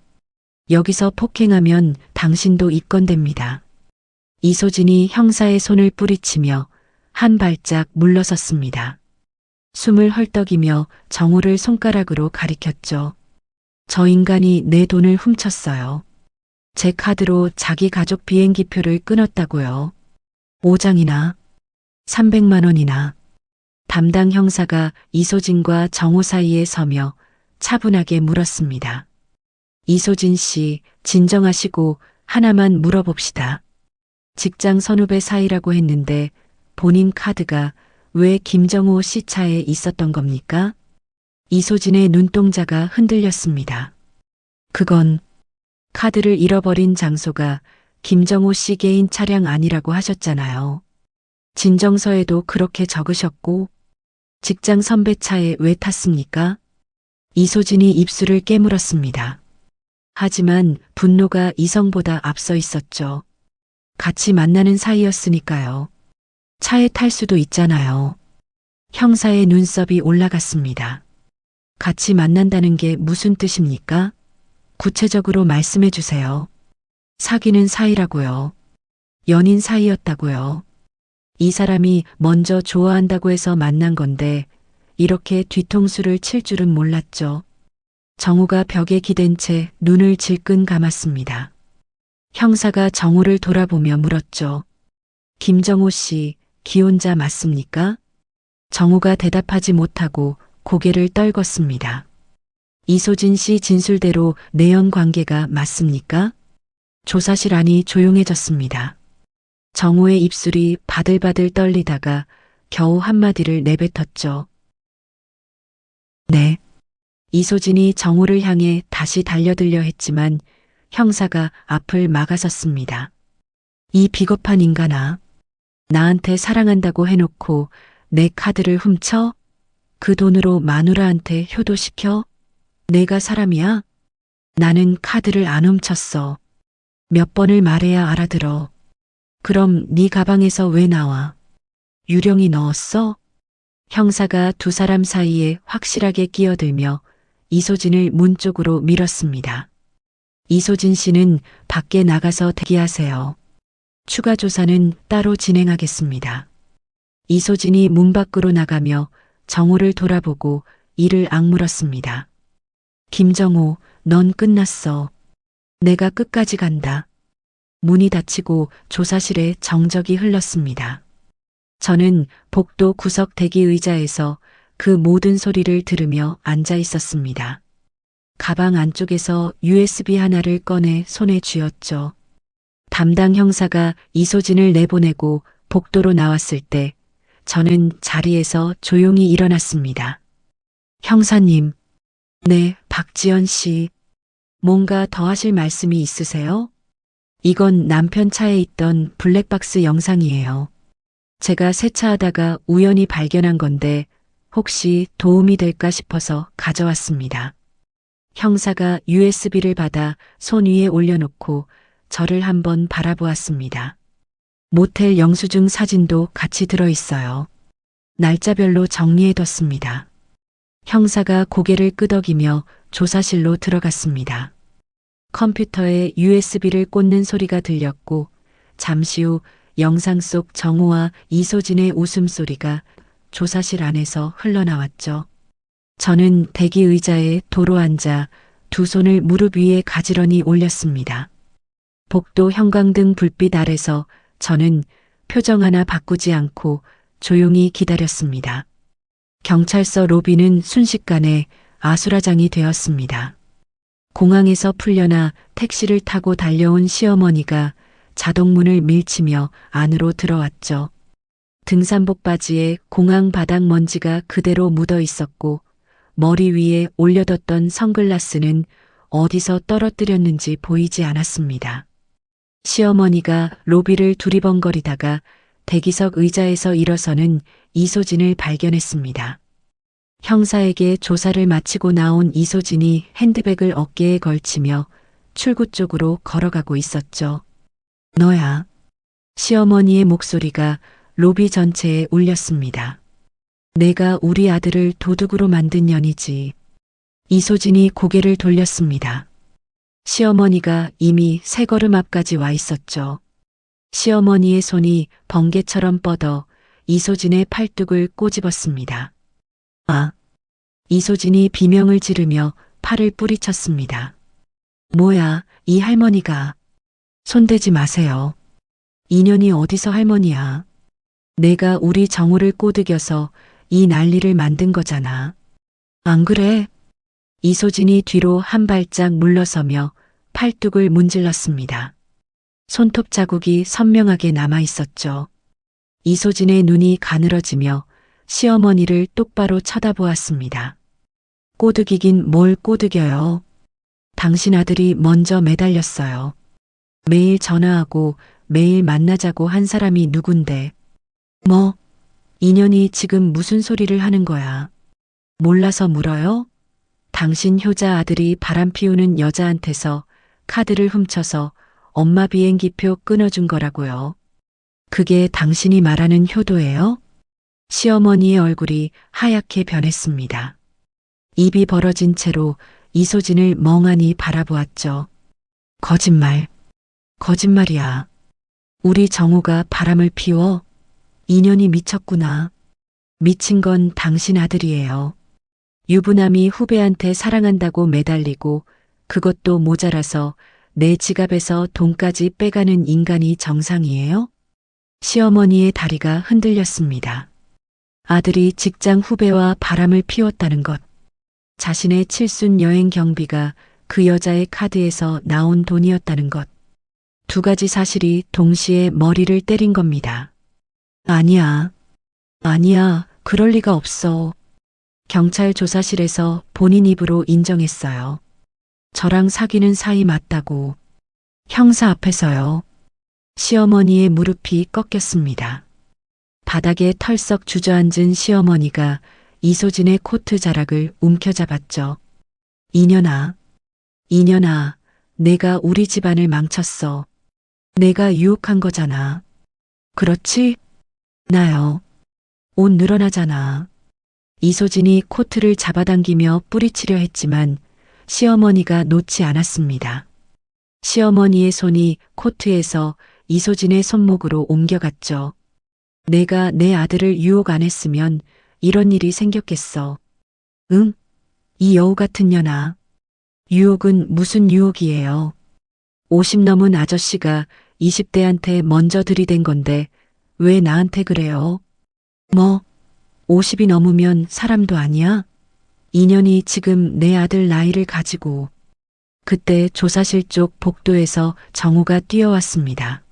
여기서 폭행하면 당신도 입건됩니다. 이소진이 형사의 손을 뿌리치며 한 발짝 물러섰습니다. 숨을 헐떡이며 정호를 손가락으로 가리켰죠. 저 인간이 내 돈을 훔쳤어요. 제 카드로 자기 가족 비행기표를 끊었다고요. 5장이나 300만 원이나. 담당 형사가 이소진과 정호 사이에 서며 차분하게 물었습니다. 이소진 씨, 진정하시고 하나만 물어봅시다. 직장 선후배 사이라고 했는데 본인 카드가 왜 김정호 씨 차에 있었던 겁니까? 이소진의 눈동자가 흔들렸습니다. 그건 카드를 잃어버린 장소가 김정호 씨 개인 차량 아니라고 하셨잖아요. 진정서에도 그렇게 적으셨고 직장 선배 차에 왜 탔습니까? 이소진이 입술을 깨물었습니다. 하지만 분노가 이성보다 앞서 있었죠. 같이 만나는 사이였으니까요. 차에 탈 수도 있잖아요. 형사의 눈썹이 올라갔습니다. 같이 만난다는 게 무슨 뜻입니까? 구체적으로 말씀해 주세요. 사귀는 사이라고요. 연인 사이였다고요. 이 사람이 먼저 좋아한다고 해서 만난 건데 이렇게 뒤통수를 칠 줄은 몰랐죠. 정호가 벽에 기댄 채 눈을 질끈 감았습니다. 형사가 정호를 돌아보며 물었죠. 김정호 씨, 기혼자 맞습니까? 정호가 대답하지 못하고 고개를 떨궜습니다. 이소진 씨 진술대로 내연 관계가 맞습니까? 조사실 안이 조용해졌습니다. 정호의 입술이 바들바들 떨리다가 겨우 한마디를 내뱉었죠. 네. 이소진이 정호를 향해 다시 달려들려 했지만 형사가 앞을 막아섰습니다. 이 비겁한 인간아. 나한테 사랑한다고 해놓고 내 카드를 훔쳐? 그 돈으로 마누라한테 효도시켜? 내가 사람이야? 나는 카드를 안 훔쳤어. 몇 번을 말해야 알아들어. 그럼 네 가방에서 왜 나와? 유령이 넣었어? 형사가 두 사람 사이에 확실하게 끼어들며 이소진을 문 쪽으로 밀었습니다. 이소진 씨는 밖에 나가서 대기하세요. 추가 조사는 따로 진행하겠습니다. 이소진이 문 밖으로 나가며 정호를 돌아보고 이를 악물었습니다. 김정호, 넌 끝났어. 내가 끝까지 간다. 문이 닫히고 조사실에 정적이 흘렀습니다. 저는 복도 구석 대기 의자에서 그 모든 소리를 들으며 앉아 있었습니다. 가방 안쪽에서 USB 하나를 꺼내 손에 쥐었죠. 담당 형사가 이소진을 내보내고 복도로 나왔을 때 저는 자리에서 조용히 일어났습니다. 형사님. 네, 박지연 씨. 뭔가 더 하실 말씀이 있으세요? 이건 남편 차에 있던 블랙박스 영상이에요. 제가 세차하다가 우연히 발견한 건데 혹시 도움이 될까 싶어서 가져왔습니다. 형사가 USB를 받아 손 위에 올려놓고 저를 한번 바라보았습니다. 모텔 영수증 사진도 같이 들어있어요. 날짜별로 정리해뒀습니다. 형사가 고개를 끄덕이며 조사실로 들어갔습니다. 컴퓨터에 USB를 꽂는 소리가 들렸고 잠시 후 영상 속 정호와 이소진의 웃음소리가 조사실 안에서 흘러나왔죠. 저는 대기 의자에 도로 앉아 두 손을 무릎 위에 가지런히 올렸습니다. 복도 형광등 불빛 아래서 저는 표정 하나 바꾸지 않고 조용히 기다렸습니다. 경찰서 로비는 순식간에 아수라장이 되었습니다. 공항에서 풀려나 택시를 타고 달려온 시어머니가 자동문을 밀치며 안으로 들어왔죠. 등산복 바지에 공항 바닥 먼지가 그대로 묻어 있었고 머리 위에 올려뒀던 선글라스는 어디서 떨어뜨렸는지 보이지 않았습니다. 시어머니가 로비를 두리번거리다가 대기석 의자에서 일어서는 이소진을 발견했습니다. 형사에게 조사를 마치고 나온 이소진이 핸드백을 어깨에 걸치며 출구 쪽으로 걸어가고 있었죠. 너야. 시어머니의 목소리가 로비 전체에 울렸습니다. 내가 우리 아들을 도둑으로 만든 년이지. 이소진이 고개를 돌렸습니다. 시어머니가 이미 세 걸음 앞까지 와 있었죠. 시어머니의 손이 번개처럼 뻗어 이소진의 팔뚝을 꼬집었습니다. 아! 이소진이 비명을 지르며 팔을 뿌리쳤습니다. 뭐야, 이 할머니가. 손대지 마세요. 인연이 어디서 할머니야. 내가 우리 정우를 꼬드겨서 이 난리를 만든 거잖아. 안 그래? 이소진이 뒤로 한 발짝 물러서며 팔뚝을 문질렀습니다. 손톱 자국이 선명하게 남아 있었죠. 이소진의 눈이 가늘어지며 시어머니를 똑바로 쳐다보았습니다. 꼬드기긴 뭘 꼬드겨요. 당신 아들이 먼저 매달렸어요. 매일 전화하고 매일 만나자고 한 사람이 누군데. 뭐? 인연이 지금 무슨 소리를 하는 거야? 몰라서 물어요? 당신 효자 아들이 바람 피우는 여자한테서 카드를 훔쳐서 엄마 비행기표 끊어준 거라고요. 그게 당신이 말하는 효도예요? 시어머니의 얼굴이 하얗게 변했습니다. 입이 벌어진 채로 이소진을 멍하니 바라보았죠. 거짓말. 거짓말이야. 우리 정우가 바람을 피워? 인연이 미쳤구나. 미친 건 당신 아들이에요. 유부남이 후배한테 사랑한다고 매달리고 그것도 모자라서 내 지갑에서 돈까지 빼가는 인간이 정상이에요? 시어머니의 다리가 흔들렸습니다. 아들이 직장 후배와 바람을 피웠다는 것. 자신의 칠순 여행 경비가 그 여자의 카드에서 나온 돈이었다는 것. 두 가지 사실이 동시에 머리를 때린 겁니다. 아니야. 아니야. 그럴 리가 없어. 경찰 조사실에서 본인 입으로 인정했어요. 저랑 사귀는 사이 맞다고. 형사 앞에서요. 시어머니의 무릎이 꺾였습니다. 바닥에 털썩 주저앉은 시어머니가 이소진의 코트 자락을 움켜잡았죠. 이년아, 이년아, 내가 우리 집안을 망쳤어. 내가 유혹한 거잖아. 그렇지? 나요. 옷 늘어나잖아. 이소진이 코트를 잡아당기며 뿌리치려 했지만 시어머니가 놓지 않았습니다. 시어머니의 손이 코트에서 이소진의 손목으로 옮겨갔죠. 내가 내 아들을 유혹 안 했으면 이런 일이 생겼겠어. 응? 이 여우 같은 년아. 유혹은 무슨 유혹이에요? 50 넘은 아저씨가 20대한테 먼저 들이댄 건데 왜 나한테 그래요? 뭐, 50이 넘으면 사람도 아니야? 인연이 지금 내 아들 나이를 가지고. 그때 조사실 쪽 복도에서 정우가 뛰어왔습니다.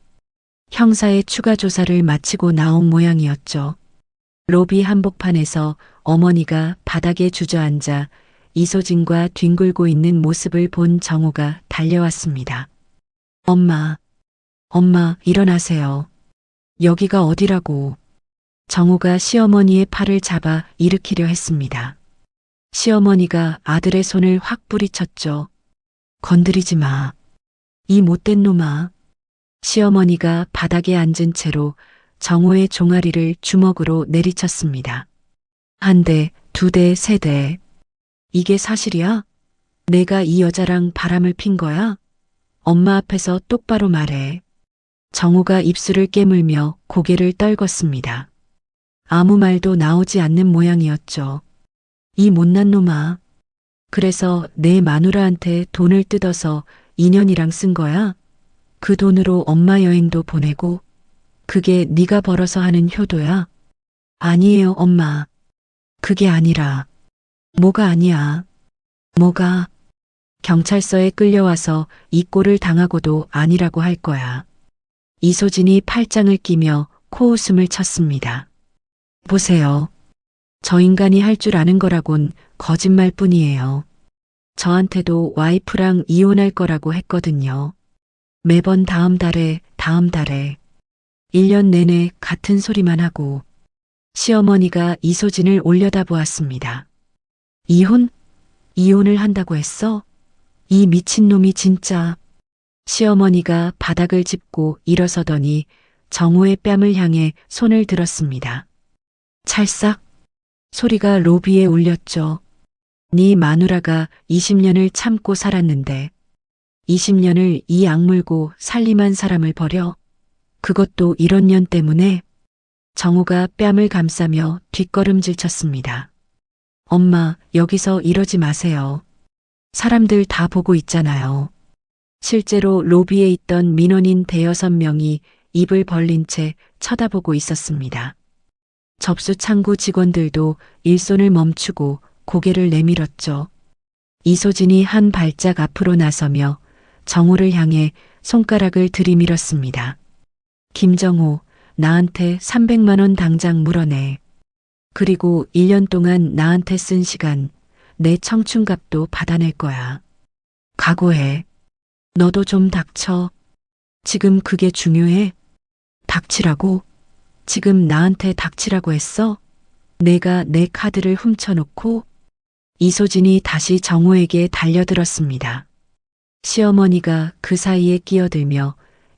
형사의 추가 조사를 마치고 나온 모양이었죠. 로비 한복판에서 어머니가 바닥에 주저앉아 이소진과 뒹굴고 있는 모습을 본 정우가 달려왔습니다. 엄마, 엄마, 일어나세요. 여기가 어디라고. 정우가 시어머니의 팔을 잡아 일으키려 했습니다. 시어머니가 아들의 손을 확 뿌리쳤죠. 건드리지 마. 이 못된 놈아. 시어머니가 바닥에 앉은 채로 정우의 종아리를 주먹으로 내리쳤습니다. 한 대, 두 대, 세 대. 이게 사실이야? 내가 이 여자랑 바람을 핀 거야? 엄마 앞에서 똑바로 말해. 정우가 입술을 깨물며 고개를 떨궜습니다. 아무 말도 나오지 않는 모양이었죠. 이 못난 놈아. 그래서 내 마누라한테 돈을 뜯어서 인연이랑 쓴 거야? 그 돈으로 엄마 여행도 보내고 그게 네가 벌어서 하는 효도야? 아니에요, 엄마. 그게 아니라. 뭐가 아니야? 뭐가? 경찰서에 끌려와서 이 꼴을 당하고도 아니라고 할 거야. 이소진이 팔짱을 끼며 코웃음을 쳤습니다. 보세요. 저 인간이 할 줄 아는 거라곤 거짓말뿐이에요. 저한테도 와이프랑 이혼할 거라고 했거든요. 매번 다음 달에, 다음 달에. 1년 내내 같은 소리만 하고. 시어머니가 이소진을 올려다보았습니다. 이혼? 이혼을 한다고 했어? 이 미친놈이 진짜. 시어머니가 바닥을 짚고 일어서더니 정우의 뺨을 향해 손을 들었습니다. 찰싹 소리가 로비에 울렸죠. 네 마누라가 20년을 참고 살았는데 20년을 이 악물고 살림한 사람을 버려? 그것도 이런 년 때문에? 정우가 뺨을 감싸며 뒷걸음질 쳤습니다. 엄마, 여기서 이러지 마세요. 사람들 다 보고 있잖아요. 실제로 로비에 있던 민원인 대여섯 명이 입을 벌린 채 쳐다보고 있었습니다. 접수 창구 직원들도 일손을 멈추고 고개를 내밀었죠. 이소진이 한 발짝 앞으로 나서며 정우를 향해 손가락을 들이밀었습니다. 김정우, 나한테 300만 원 당장 물어내. 그리고 1년 동안 나한테 쓴 시간, 내 청춘값도 받아낼 거야. 각오해. 너도 좀 닥쳐. 지금 그게 중요해? 닥치라고? 지금 나한테 닥치라고 했어? 내가 내 카드를 훔쳐놓고? 이소진이 다시 정우에게 달려들었습니다. 시어머니가 그 사이에 끼어들며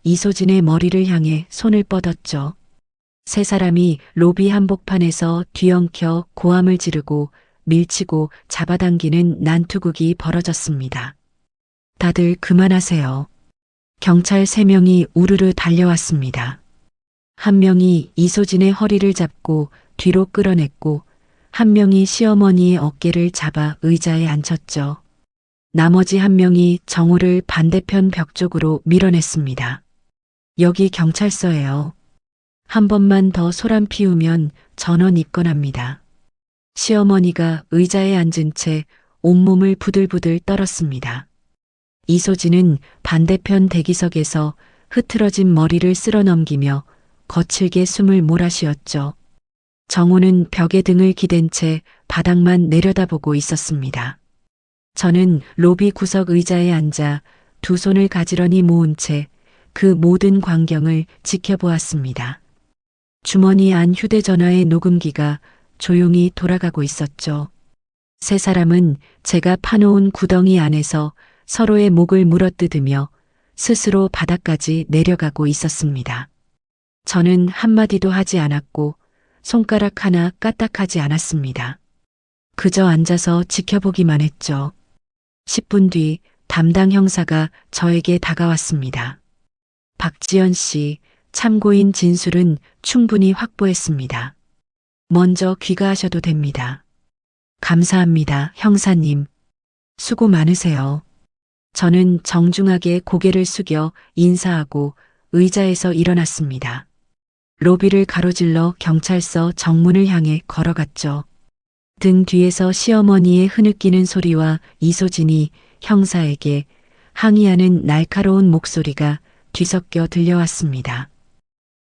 이소진의 머리를 향해 손을 뻗었죠. 세 사람이 로비 한복판에서 뒤엉켜 고함을 지르고 밀치고 잡아당기는 난투극이 벌어졌습니다. 다들 그만하세요. 경찰 3명이 우르르 달려왔습니다. 한 명이 이소진의 허리를 잡고 뒤로 끌어냈고 한 명이 시어머니의 어깨를 잡아 의자에 앉혔죠. 나머지 한 명이 정우를 반대편 벽 쪽으로 밀어냈습니다. 여기 경찰서예요. 한 번만 더 소란 피우면 전원 입건합니다. 시어머니가 의자에 앉은 채 온몸을 부들부들 떨었습니다. 이소진은 반대편 대기석에서 흐트러진 머리를 쓸어넘기며 거칠게 숨을 몰아쉬었죠. 정우는 벽에 등을 기댄 채 바닥만 내려다보고 있었습니다. 저는 로비 구석 의자에 앉아 두 손을 가지런히 모은 채 그 모든 광경을 지켜보았습니다. 주머니 안 휴대전화의 녹음기가 조용히 돌아가고 있었죠. 세 사람은 제가 파놓은 구덩이 안에서 서로의 목을 물어뜯으며 스스로 바닥까지 내려가고 있었습니다. 저는 한마디도 하지 않았고 손가락 하나 까딱하지 않았습니다. 그저 앉아서 지켜보기만 했죠. 10분 뒤 담당 형사가 저에게 다가왔습니다. 박지연 씨, 참고인 진술은 충분히 확보했습니다. 먼저 귀가하셔도 됩니다. 감사합니다, 형사님. 수고 많으세요. 저는 정중하게 고개를 숙여 인사하고 의자에서 일어났습니다. 로비를 가로질러 경찰서 정문을 향해 걸어갔죠. 등 뒤에서 시어머니의 흐느끼는 소리와 이소진이 형사에게 항의하는 날카로운 목소리가 뒤섞여 들려왔습니다.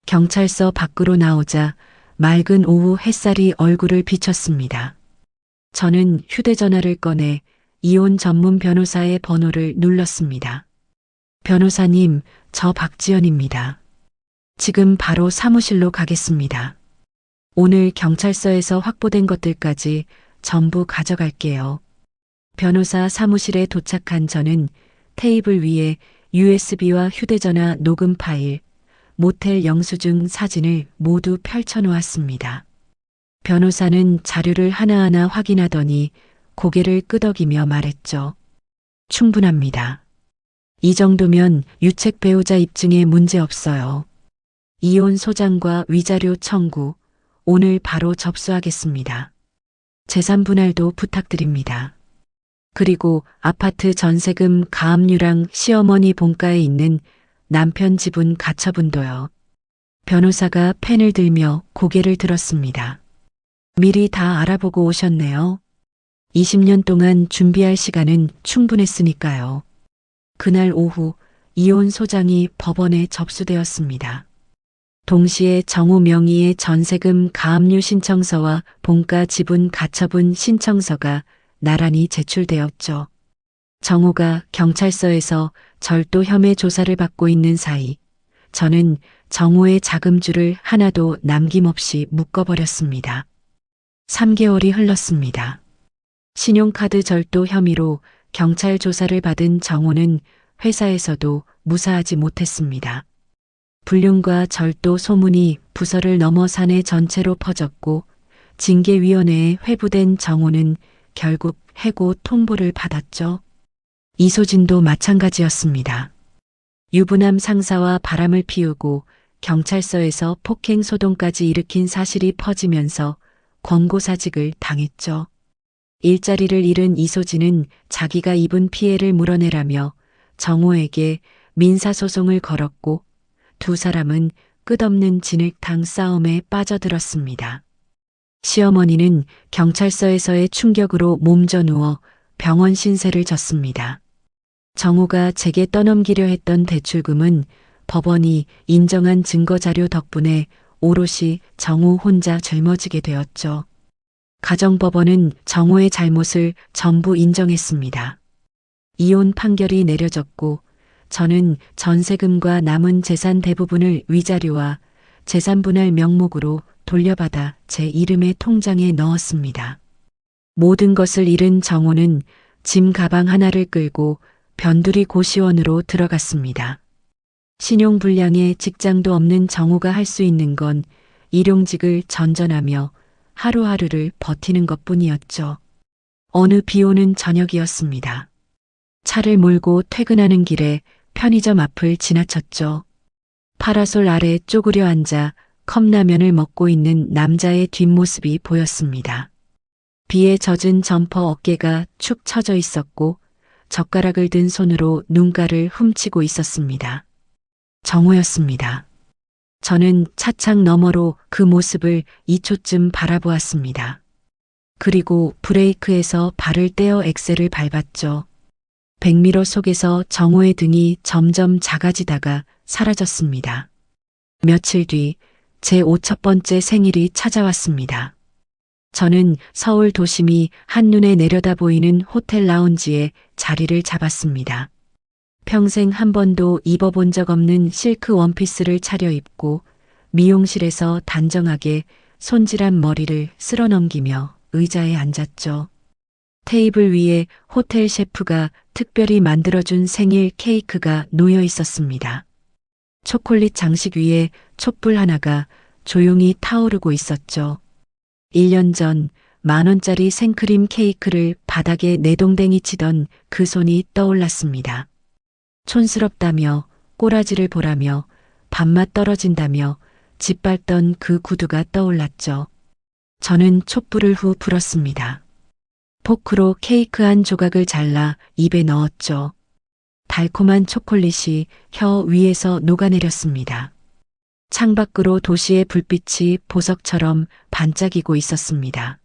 경찰서 밖으로 나오자 맑은 오후 햇살이 얼굴을 비쳤습니다. 저는 휴대전화를 꺼내 이혼 전문 변호사의 번호를 눌렀습니다. 변호사님, 저 박지연입니다. 지금 바로 사무실로 가겠습니다. 오늘 경찰서에서 확보된 것들까지 전부 가져갈게요. 변호사 사무실에 도착한 저는 테이블 위에 USB와 휴대전화 녹음 파일, 모텔 영수증 사진을 모두 펼쳐놓았습니다. 변호사는 자료를 하나하나 확인하더니 고개를 끄덕이며 말했죠. 충분합니다. 이 정도면 유책 배우자 입증에 문제 없어요. 이혼 소장과 위자료 청구, 오늘 바로 접수하겠습니다. 재산 분할도 부탁드립니다. 그리고 아파트 전세금 가압류랑 시어머니 본가에 있는 남편 지분 가처분도요. 변호사가 펜을 들며 고개를 들었습니다. 미리 다 알아보고 오셨네요. 20년 동안 준비할 시간은 충분했으니까요. 그날 오후 이혼 소장이 법원에 접수되었습니다. 동시에 정우 명의의 전세금 가압류 신청서와 본가 지분 가처분 신청서가 나란히 제출되었죠. 정우가 경찰서에서 절도 혐의 조사를 받고 있는 사이 저는 정우의 자금줄을 하나도 남김없이 묶어버렸습니다. 3개월이 흘렀습니다. 신용카드 절도 혐의로 경찰 조사를 받은 정우는 회사에서도 무사하지 못했습니다. 불륜과 절도 소문이 부서를 넘어 사내 전체로 퍼졌고 징계위원회에 회부된 정우는 결국 해고 통보를 받았죠. 이소진도 마찬가지였습니다. 유부남 상사와 바람을 피우고 경찰서에서 폭행 소동까지 일으킨 사실이 퍼지면서 권고사직을 당했죠. 일자리를 잃은 이소진은 자기가 입은 피해를 물어내라며 정우에게 민사소송을 걸었고 두 사람은 끝없는 진흙탕 싸움에 빠져들었습니다. 시어머니는 경찰서에서의 충격으로 몸져 누워 병원 신세를 졌습니다. 정우가 제게 떠넘기려 했던 대출금은 법원이 인정한 증거자료 덕분에 오롯이 정우 혼자 짊어지게 되었죠. 가정법원은 정우의 잘못을 전부 인정했습니다. 이혼 판결이 내려졌고 저는 전세금과 남은 재산 대부분을 위자료와 재산분할 명목으로 돌려받아 제 이름의 통장에 넣었습니다. 모든 것을 잃은 정우는 짐 가방 하나를 끌고 변두리 고시원으로 들어갔습니다. 신용불량에 직장도 없는 정우가 할 수 있는 건 일용직을 전전하며 하루하루를 버티는 것뿐이었죠. 어느 비오는 저녁이었습니다. 차를 몰고 퇴근하는 길에 편의점 앞을 지나쳤죠. 파라솔 아래 쪼그려 앉아 컵라면을 먹고 있는 남자의 뒷모습이 보였습니다. 비에 젖은 점퍼 어깨가 축 처져 있었고 젓가락을 든 손으로 눈가를 훔치고 있었습니다. 정우였습니다. 저는 차창 너머로 그 모습을 2초쯤 바라보았습니다. 그리고 브레이크에서 발을 떼어 엑셀을 밟았죠. 백미러 속에서 정우의 등이 점점 작아지다가 사라졌습니다. 며칠 뒤 제 500번째 생일이 찾아왔습니다. 저는 서울 도심이 한눈에 내려다 보이는 호텔 라운지에 자리를 잡았습니다. 평생 한 번도 입어본 적 없는 실크 원피스를 차려입고 미용실에서 단정하게 손질한 머리를 쓸어넘기며 의자에 앉았죠. 테이블 위에 호텔 셰프가 특별히 만들어준 생일 케이크가 놓여 있었습니다. 초콜릿 장식 위에 촛불 하나가 조용히 타오르고 있었죠. 1년 전 10,000원짜리 생크림 케이크를 바닥에 내동댕이 치던 그 손이 떠올랐습니다. 촌스럽다며 꼬라지를 보라며 밥맛 떨어진다며 짓밟던 그 구두가 떠올랐죠. 저는 촛불을 후 불었습니다. 포크로 케이크 한 조각을 잘라 입에 넣었죠. 달콤한 초콜릿이 혀 위에서 녹아내렸습니다. 창밖으로 도시의 불빛이 보석처럼 반짝이고 있었습니다.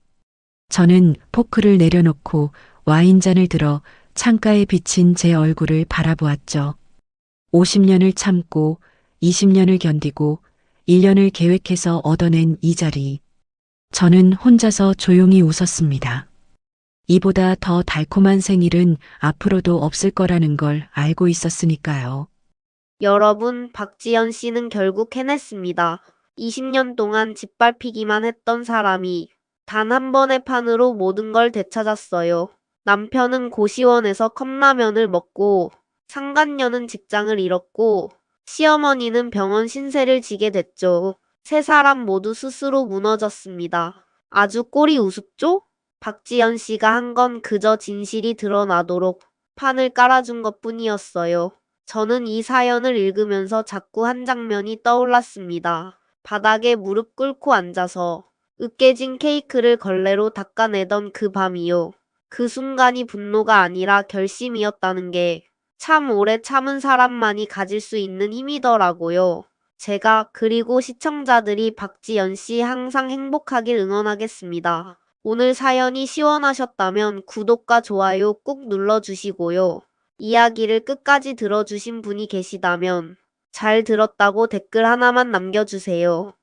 저는 포크를 내려놓고 와인잔을 들어 창가에 비친 제 얼굴을 바라보았죠. 50년을 참고 20년을 견디고 1년을 계획해서 얻어낸 이 자리. 저는 혼자서 조용히 웃었습니다. 이보다 더 달콤한 생일은 앞으로도 없을 거라는 걸 알고 있었으니까요. 여러분, 박지연 씨는 결국 해냈습니다. 20년 동안 짓밟히기만 했던 사람이 단 한 번의 판으로 모든 걸 되찾았어요. 남편은 고시원에서 컵라면을 먹고, 상간녀는 직장을 잃었고, 시어머니는 병원 신세를 지게 됐죠. 세 사람 모두 스스로 무너졌습니다. 아주 꼴이 우습죠? 박지연 씨가 한 건 그저 진실이 드러나도록 판을 깔아준 것뿐이었어요. 저는 이 사연을 읽으면서 자꾸 한 장면이 떠올랐습니다. 바닥에 무릎 꿇고 앉아서 으깨진 케이크를 걸레로 닦아내던 그 밤이요. 그 순간이 분노가 아니라 결심이었다는 게 참 오래 참은 사람만이 가질 수 있는 힘이더라고요. 제가 그리고 시청자들이 박지연 씨 항상 행복하길 응원하겠습니다. 오늘 사연이 시원하셨다면 구독과 좋아요 꾹 눌러주시고요. 이야기를 끝까지 들어주신 분이 계시다면 잘 들었다고 댓글 하나만 남겨주세요.